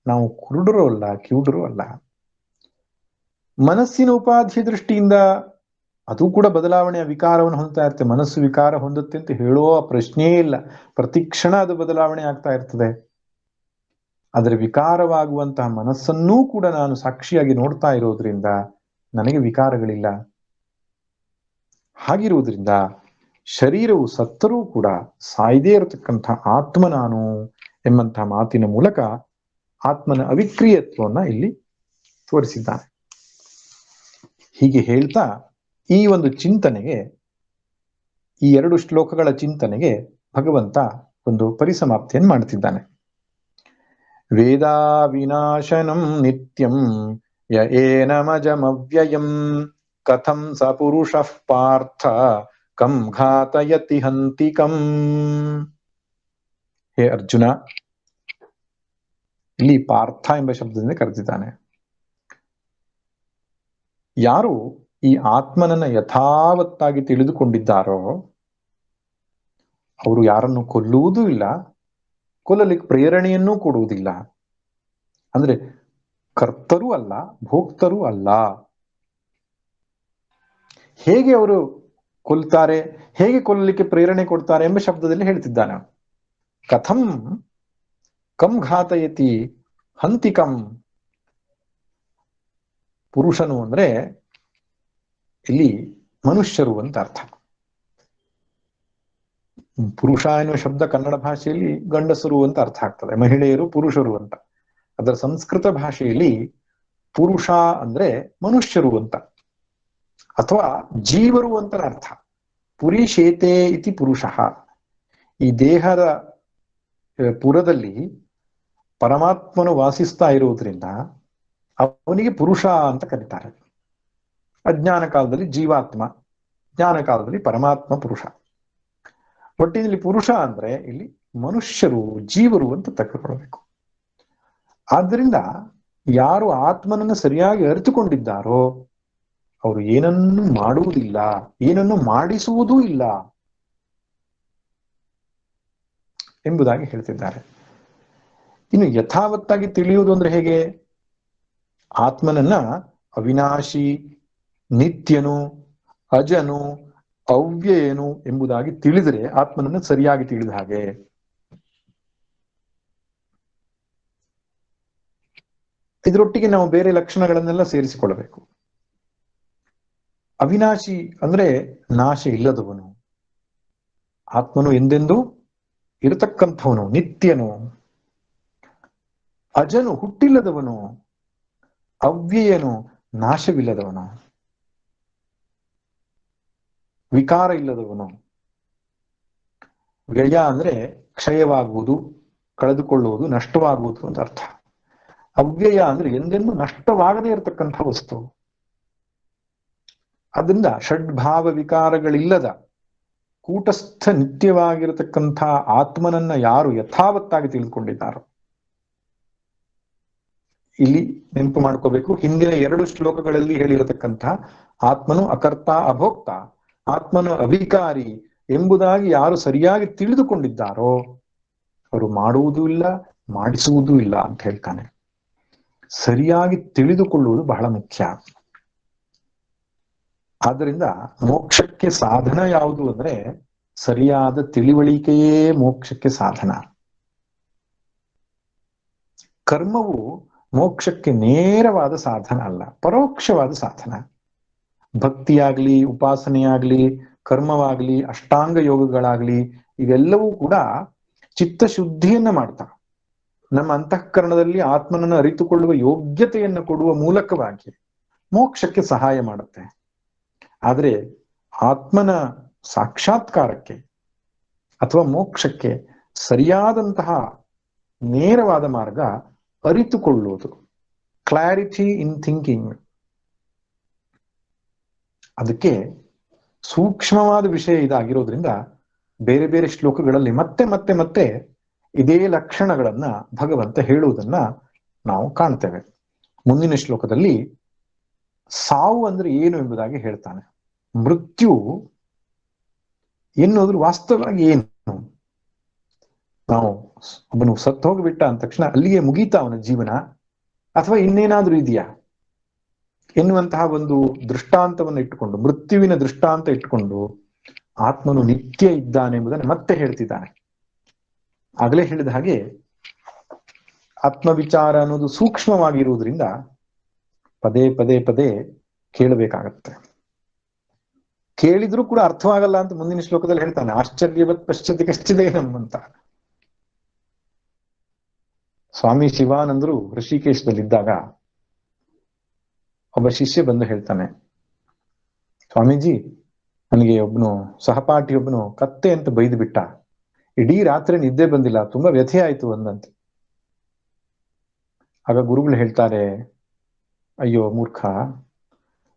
ನಾವು ಕುರುಡರೂ ಅಲ್ಲ, ಕಿವುಡರೂ ಅಲ್ಲ. ಮನಸ್ಸಿನ ಉಪಾಧಿಯ ದೃಷ್ಟಿಯಿಂದ ಅದು ಕೂಡ ಬದಲಾವಣೆಯ ವಿಕಾರವನ್ನು ಹೊಂದ್ತಾ ಇರ್ತದೆ. ಮನಸ್ಸು ವಿಕಾರ ಹೊಂದುತ್ತೆ ಅಂತ ಹೇಳೋ ಪ್ರಶ್ನೆಯೇ ಇಲ್ಲ. ಪ್ರತಿ ಕ್ಷಣ ಅದು ಬದಲಾವಣೆ ಆಗ್ತಾ ಇರ್ತದೆ. ಆದರೆ ವಿಕಾರವಾಗುವಂತಹ ಮನಸ್ಸನ್ನೂ ಕೂಡ ನಾನು ಸಾಕ್ಷಿಯಾಗಿ ನೋಡ್ತಾ ಇರೋದ್ರಿಂದ ನನಗೆ ವಿಕಾರಗಳಿಲ್ಲ. ಹಾಗಿರುವುದರಿಂದ ಶರೀರವು ಸತ್ತರೂ ಕೂಡ ಸಾಯದೇ ಇರತಕ್ಕಂಥ ಆತ್ಮ ನಾನು ಎಂಬಂತಹ ಮಾತಿನ ಮೂಲಕ ಆತ್ಮನ ಅವಿಕ್ರಿಯತ್ವವನ್ನ ಇಲ್ಲಿ ತೋರಿಸಿದ್ದಾನೆ. ಹೀಗೆ ಹೇಳ್ತಾ ಈ ಒಂದು ಚಿಂತನೆಗೆ, ಈ 2 ಶ್ಲೋಕಗಳ ಚಿಂತನೆಗೆ ಭಗವಂತ ಒಂದು ಪರಿಸಮಾಪ್ತಿಯನ್ನು ಮಾಡ್ತಿದ್ದಾನೆ. ವೇದಾ ವಿನಾಶನಂ ನಿತ್ಯಂ ಯ ಏನಮಜಮವ್ಯಯಂ ಕಥಂ ಸ ಪುರುಷಃ ಪಾರ್ಥ ಕಂ ಘಾತಯತಿ ಹಂತಿಕಂ. ಹೇ ಅರ್ಜುನ, ಇಲ್ಲಿ ಪಾರ್ಥ ಎಂಬ ಶಬ್ದದಿಂದ ಕರೆದಿದ್ದಾನೆ. ಯಾರು ಈ ಆತ್ಮನನ್ನ ಯಥಾವತ್ತಾಗಿ ತಿಳಿದುಕೊಂಡಿದ್ದಾರೋ ಅವರು ಯಾರನ್ನು ಕೊಲ್ಲುವುದೂ ಇಲ್ಲ, ಕೊಲ್ಲಲಿಕ್ಕೆ ಪ್ರೇರಣೆಯನ್ನೂ ಕೊಡುವುದಿಲ್ಲ. ಅಂದ್ರೆ ಕರ್ತರೂ ಅಲ್ಲ, ಭೋಕ್ತರೂ ಅಲ್ಲ. ಹೇಗೆ ಅವರು ಕೊಲ್ತಾರೆ, ಹೇಗೆ ಕೊಲ್ಲಲಿಕ್ಕೆ ಪ್ರೇರಣೆ ಕೊಡ್ತಾರೆ ಎಂಬ ಶಬ್ದದಲ್ಲಿ ಹೇಳ್ತಿದ್ದಾನೆ. ಕಥಂ ಕಂ ಘಾತಯತಿ ಹಂತಿಕಂ. ಪುರುಷನು ಅಂದ್ರೆ ಇಲ್ಲಿ ಮನುಷ್ಯರು ಅಂತ ಅರ್ಥ. ಪುರುಷ ಎನ್ನುವ ಶಬ್ದ ಕನ್ನಡ ಭಾಷೆಯಲ್ಲಿ ಗಂಡಸರು ಅಂತ ಅರ್ಥ ಆಗ್ತದೆ, ಮಹಿಳೆಯರು ಪುರುಷರು ಅಂತ. ಅದರ ಸಂಸ್ಕೃತ ಭಾಷೆಯಲ್ಲಿ ಪುರುಷ ಅಂದ್ರೆ ಮನುಷ್ಯರು ಅಂತ, ಅಥವಾ ಜೀವರು ಅಂತ ಅರ್ಥ. ಪುರಿಶೇತೆ ಇತಿ ಪುರುಷ. ಈ ದೇಹದ ಪುರದಲ್ಲಿ ಪರಮಾತ್ಮನು ವಾಸಿಸ್ತಾ ಇರುವುದರಿಂದ ಅವನಿಗೆ ಪುರುಷ ಅಂತ ಕರೀತಾರೆ. ಅಜ್ಞಾನ ಕಾಲದಲ್ಲಿ ಜೀವಾತ್ಮ, ಜ್ಞಾನ ಕಾಲದಲ್ಲಿ ಪರಮಾತ್ಮ ಪುರುಷ. ಒಟ್ಟಿನಲ್ಲಿ ಪುರುಷ ಅಂದ್ರೆ ಇಲ್ಲಿ ಮನುಷ್ಯರು, ಜೀವರು ಅಂತ ತೆಗೆದುಕೊಳ್ಬೇಕು. ಆದ್ದರಿಂದ ಯಾರು ಆತ್ಮನನ್ನು ಸರಿಯಾಗಿ ಅರಿತುಕೊಂಡಿದ್ದಾರೋ ಅವರು ಏನನ್ನು ಮಾಡುವುದಿಲ್ಲ, ಏನನ್ನು ಮಾಡಿಸುವುದೂ ಇಲ್ಲ ಎಂಬುದಾಗಿ ಹೇಳ್ತಿದ್ದಾರೆ. ಇನ್ನು ಯಥಾವತ್ತಾಗಿ ತಿಳಿಯುವುದು ಅಂದ್ರೆ ಹೇಗೆ? ಆತ್ಮನನ್ನ ಅವಿನಾಶಿ, ನಿತ್ಯನು, ಅಜನು, ಅವ್ಯಯನು ಎಂಬುದಾಗಿ ತಿಳಿದರೆ ಆತ್ಮನನ್ನು ಸರಿಯಾಗಿ ತಿಳಿದ ಹಾಗೆ. ಇದರೊಟ್ಟಿಗೆ ನಾವು ಬೇರೆ ಲಕ್ಷಣಗಳನ್ನೆಲ್ಲ ಸೇರಿಸಿಕೊಳ್ಳಬೇಕು. ಅವಿನಾಶಿ ಅಂದ್ರೆ ನಾಶ ಇಲ್ಲದವನು, ಆತ್ಮನು ಎಂದೆಂದೂ ಇರತಕ್ಕಂಥವನು, ನಿತ್ಯನು. ಅಜನು ಹುಟ್ಟಿಲ್ಲದವನು, ಅವ್ಯಯನು ನಾಶವಿಲ್ಲದವನು, ವಿಕಾರ ಇಲ್ಲದವನು. ವ್ಯಯ ಅಂದ್ರೆ ಕ್ಷಯವಾಗುವುದು, ಕಳೆದುಕೊಳ್ಳುವುದು, ನಷ್ಟವಾಗುವುದು ಅಂತ ಅರ್ಥ. ಅವ್ಯಯ ಅಂದ್ರೆ ಎಂದೆಂದೂ ನಷ್ಟವಾಗದೇ ಇರತಕ್ಕಂಥ ವಸ್ತು. ಅದರಿಂದ ಷಡ್ಭಾವ ವಿಕಾರಗಳಿಲ್ಲದ ಕೂಟಸ್ಥ ನಿತ್ಯವಾಗಿರತಕ್ಕಂಥ ಆತ್ಮನನ್ನ ಯಾರು ಯಥಾವತ್ತಾಗಿ ತಿಳಿದುಕೊಂಡಿದ್ದಾರೋ, ಇಲ್ಲಿ ನೆನಪು ಮಾಡ್ಕೋಬೇಕು, ಹಿಂದಿನ 2 ಶ್ಲೋಕಗಳಲ್ಲಿ ಹೇಳಿರತಕ್ಕಂಥ ಆತ್ಮನು ಅಕರ್ತ ಅಭೋಕ್ತ, ಆತ್ಮನು ಅವಿಕಾರಿ ಎಂಬುದಾಗಿ ಯಾರು ಸರಿಯಾಗಿ ತಿಳಿದುಕೊಂಡಿದ್ದಾರೋ ಅವರು ಮಾಡುವುದೂ ಇಲ್ಲ, ಮಾಡಿಸುವುದೂ ಇಲ್ಲ ಅಂತ ಹೇಳ್ತಾನೆ. ಸರಿಯಾಗಿ ತಿಳಿದುಕೊಳ್ಳುವುದು ಬಹಳ ಮುಖ್ಯ. ಆದ್ದರಿಂದ ಮೋಕ್ಷಕ್ಕೆ ಸಾಧನ ಯಾವುದು ಅಂದ್ರೆ ಸರಿಯಾದ ತಿಳಿವಳಿಕೆಯೇ ಮೋಕ್ಷಕ್ಕೆ ಸಾಧನ. ಕರ್ಮವು ಮೋಕ್ಷಕ್ಕೆ ನೇರವಾದ ಸಾಧನ ಅಲ್ಲ, ಪರೋಕ್ಷವಾದ ಸಾಧನ. ಭಕ್ತಿಯಾಗ್ಲಿ, ಉಪಾಸನೆಯಾಗ್ಲಿ, ಕರ್ಮವಾಗ್ಲಿ, ಅಷ್ಟಾಂಗ ಯೋಗಗಳಾಗ್ಲಿ, ಇವೆಲ್ಲವೂ ಕೂಡ ಚಿತ್ತಶುದ್ಧಿಯನ್ನ ಮಾಡ್ತಾವೆ. ನಮ್ಮ ಅಂತಃಕರಣದಲ್ಲಿ ಆತ್ಮನನ್ನು ಅರಿತುಕೊಳ್ಳುವ ಯೋಗ್ಯತೆಯನ್ನು ಕೊಡುವ ಮೂಲಕವಾಗಿ ಮೋಕ್ಷಕ್ಕೆ ಸಹಾಯ ಮಾಡುತ್ತೆ. ಆದರೆ ಆತ್ಮನ ಸಾಕ್ಷಾತ್ಕಾರಕ್ಕೆ ಅಥವಾ ಮೋಕ್ಷಕ್ಕೆ ಸರಿಯಾದಂತಹ ನೇರವಾದ ಮಾರ್ಗ ಅರಿತುಕೊಳ್ಳುವುದು, ಕ್ಲಾರಿಟಿ ಇನ್ ಥಿಂಕಿಂಗ್. ಅದಕ್ಕೆ ಸೂಕ್ಷ್ಮವಾದ ವಿಷಯ ಇದಾಗಿರೋದ್ರಿಂದ ಬೇರೆ ಬೇರೆ ಶ್ಲೋಕಗಳಲ್ಲಿ ಮತ್ತೆ ಮತ್ತೆ ಮತ್ತೆ ಇದೇ ಲಕ್ಷಣಗಳನ್ನ ಭಗವಂತ ಹೇಳುವುದನ್ನ ನಾವು ಕಾಣ್ತೇವೆ. ಮುಂದಿನ ಶ್ಲೋಕದಲ್ಲಿ ಸಾವು ಅಂದ್ರೆ ಏನು ಎಂಬುದಾಗಿ ಹೇಳ್ತಾನೆ. ಮೃತ್ಯು ಎನ್ನುವುದು ವಾಸ್ತವವಾಗಿ ಏನು? ನಾವು ಒಬ್ಬನು ಸತ್ತು ಹೋಗಿಬಿಟ್ಟ ಅಂದ ತಕ್ಷಣ ಅಲ್ಲಿಗೆ ಮುಗೀತಾ ಅವನ ಜೀವನ, ಅಥವಾ ಇನ್ನೇನಾದ್ರೂ ಇದೆಯಾ ಎನ್ನುವಂತಹ ಒಂದು ದೃಷ್ಟಾಂತವನ್ನು ಇಟ್ಟುಕೊಂಡು, ಮೃತ್ಯುವಿನ ದೃಷ್ಟಾಂತ ಇಟ್ಟುಕೊಂಡು ಆತ್ಮನು ನಿತ್ಯ ಇದ್ದಾನೆ ಎಂಬುದನ್ನು ಮತ್ತೆ ಹೇಳ್ತಿದ್ದಾನೆ. ಆಗಲೇ ಹೇಳಿದ ಹಾಗೆ ಆತ್ಮವಿಚಾರ ಅನ್ನೋದು ಸೂಕ್ಷ್ಮವಾಗಿರುವುದರಿಂದ ಪದೇ ಪದೇ ಪದೇ ಕೇಳಬೇಕಾಗತ್ತೆ. ಕೇಳಿದ್ರೂ ಕೂಡ ಅರ್ಥವಾಗಲ್ಲ ಅಂತ ಮುಂದಿನ ಶ್ಲೋಕದಲ್ಲಿ ಹೇಳ್ತಾನೆ. ಆಶ್ಚರ್ಯವತ್ ಪಶ್ಚಾತಿ ಕಶ್ಚಿದೇನಂ ಅಂತ. ಸ್ವಾಮಿ ಶಿವಾನಂದರು ಋಷಿಕೇಶದಲ್ಲಿದ್ದಾಗ ಒಬ್ಬ ಶಿಷ್ಯ ಬಂದು ಹೇಳ್ತಾನೆ, ಸ್ವಾಮೀಜಿ, ನನಗೆ ಒಬ್ಬನು ಸಹಪಾಠಿ ಒಬ್ಬನು ಕತ್ತೆ ಅಂತ ಬೈದು ಬಿಟ್ಟ, ಇಡೀ ರಾತ್ರಿ ನಿದ್ದೆ ಬಂದಿಲ್ಲ, ತುಂಬಾ ವ್ಯಥೆ ಆಯ್ತು ಅಂದಂತೆ. ಆಗ ಗುರುಗಳು ಹೇಳ್ತಾರೆ, ಅಯ್ಯೋ ಮೂರ್ಖ,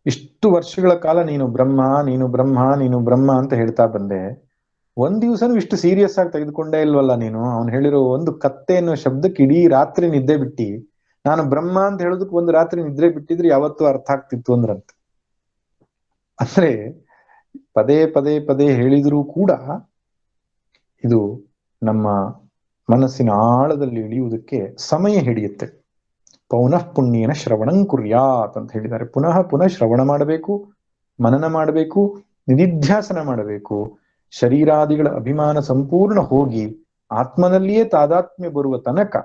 ಇಷ್ಟು ವರ್ಷಗಳ ಕಾಲ ನೀನು ಬ್ರಹ್ಮ ನೀನು ಬ್ರಹ್ಮ ನೀನು ಬ್ರಹ್ಮ ಅಂತ ಹೇಳ್ತಾ ಬಂದೆ, ಒಂದ್ ದಿವ್ಸನೂ ಇಷ್ಟು ಸೀರಿಯಸ್ ಆಗಿ ತೆಗೆದುಕೊಂಡೇ ಇಲ್ವಲ್ಲ ನೀನು. ಅವನು ಹೇಳಿರೋ ಒಂದು ಕತ್ತೆ ಅನ್ನೋ ಶಬ್ದಕ್ಕೆ ಇಡೀ ರಾತ್ರಿ ನಿದ್ದೆ ಬಿಟ್ಟಿ, ನಾನು ಬ್ರಹ್ಮ ಅಂತ ಹೇಳೋದಕ್ಕೆ ಒಂದು ರಾತ್ರಿ ನಿದ್ರೆ ಬಿಟ್ಟಿದ್ರೆ ಯಾವತ್ತೂ ಅರ್ಥ ಆಗ್ತಿತ್ತು ಅಂದ್ರಂತೆ. ಅಂದ್ರೆ ಪದೇ ಪದೇ ಪದೇ ಹೇಳಿದರೂ ಕೂಡ ಇದು ನಮ್ಮ ಮನಸ್ಸಿನ ಆಳದಲ್ಲಿ ಇಳಿಯುವುದಕ್ಕೆ ಸಮಯ ಹಿಡಿಯುತ್ತೆ. ಪೌನಃ ಪುಣ್ಯನ ಶ್ರವಣಂ ಕುರ್ಯಾತ್ ಅಂತ ಹೇಳಿದ್ದಾರೆ. ಪುನಃ ಪುನಃ ಶ್ರವಣ ಮಾಡಬೇಕು, ಮನನ ಮಾಡಬೇಕು, ನಿಧಿಧ್ಯಾಸನ ಮಾಡಬೇಕು. ಶರೀರಾದಿಗಳ ಅಭಿಮಾನ ಸಂಪೂರ್ಣ ಹೋಗಿ ಆತ್ಮನಲ್ಲಿಯೇ ತಾದಾತ್ಮ್ಯ ಬರುವ ತನಕ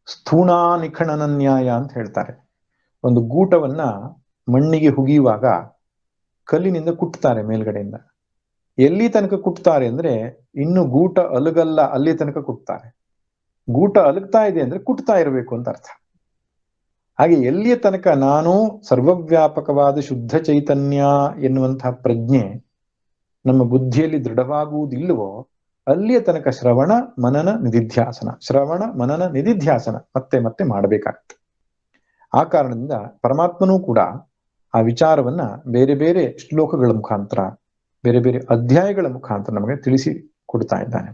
ಸ್ಥೂಣಾ ನಿಖಣನ ನ್ಯಾಯ ಅಂತ ಹೇಳ್ತಾರೆ. ಒಂದು ಗೂಟವನ್ನ ಮಣ್ಣಿಗೆ ಹುಗಿಯುವಾಗ ಕಲ್ಲಿನಿಂದ ಕುಟ್ತಾರೆ ಮೇಲ್ಗಡೆಯಿಂದ. ಎಲ್ಲಿ ತನಕ ಕುಟ್ತಾರೆ ಅಂದ್ರೆ ಇನ್ನು ಗೂಟ ಅಲುಗಲ್ಲ ಅಲ್ಲಿ ತನಕ ಕುಟ್ತಾರೆ. ಗೂಟ ಅಲುಗ್ತಾ ಇದೆ ಅಂದ್ರೆ ಕುಟ್ತಾ ಇರಬೇಕು ಅಂತ ಅರ್ಥ. ಹಾಗೆ ಎಲ್ಲಿಯ ತನಕ ನಾನು ಸರ್ವವ್ಯಾಪಕವಾದ ಶುದ್ಧ ಚೈತನ್ಯ ಎನ್ನುವಂತಹ ಪ್ರಜ್ಞೆ ನಮ್ಮ ಬುದ್ಧಿಯಲ್ಲಿ ದೃಢವಾಗುವುದಿಲ್ಲವೋ ಅಲ್ಲಿಯ ತನಕ ಶ್ರವಣ ಮನನ ನಿಧಿಧ್ಯಾಸನ, ಶ್ರವಣ ಮನನ ನಿಧಿಧ್ಯಾಸನ ಮತ್ತೆ ಮತ್ತೆ ಮಾಡಬೇಕಾಗತ್ತೆ. ಆ ಕಾರಣದಿಂದ ಪರಮಾತ್ಮನೂ ಕೂಡ ಆ ವಿಚಾರವನ್ನ ಬೇರೆ ಬೇರೆ ಶ್ಲೋಕಗಳ ಮುಖಾಂತರ, ಬೇರೆ ಬೇರೆ ಅಧ್ಯಾಯಗಳ ಮುಖಾಂತರ ನಮಗೆ ತಿಳಿಸಿ ಕೊಡ್ತಾ ಇದ್ದಾನೆ.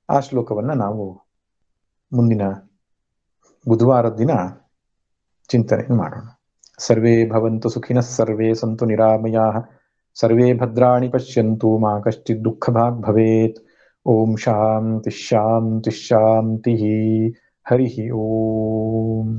ಆ ಶ್ಲೋಕವನ್ನ ನಾವು ಮುಂದಿನ ಬುಧವಾರದ ದಿನ ಚಿಂತನೆ ಮಾಡೋಣ. ಸರ್ವೇ ಭವಂತು ಸುಖಿನಃ ಸರ್ವೇ ಸಂತು ನಿರಾಮಯಾಃ ಸರ್ವೇ ಭದ್ರಾಣಿ ಪಶ್ಯಂತು ಮಾ ಕಶ್ಚಿತ್ ದುಃಖಭಾಗ್ ಭವೇತ್. ಓಂ ಶಾಂತಿ ಶಾಂತಿ ಶಾಂತಿ. ಹರಿ ಓಂ.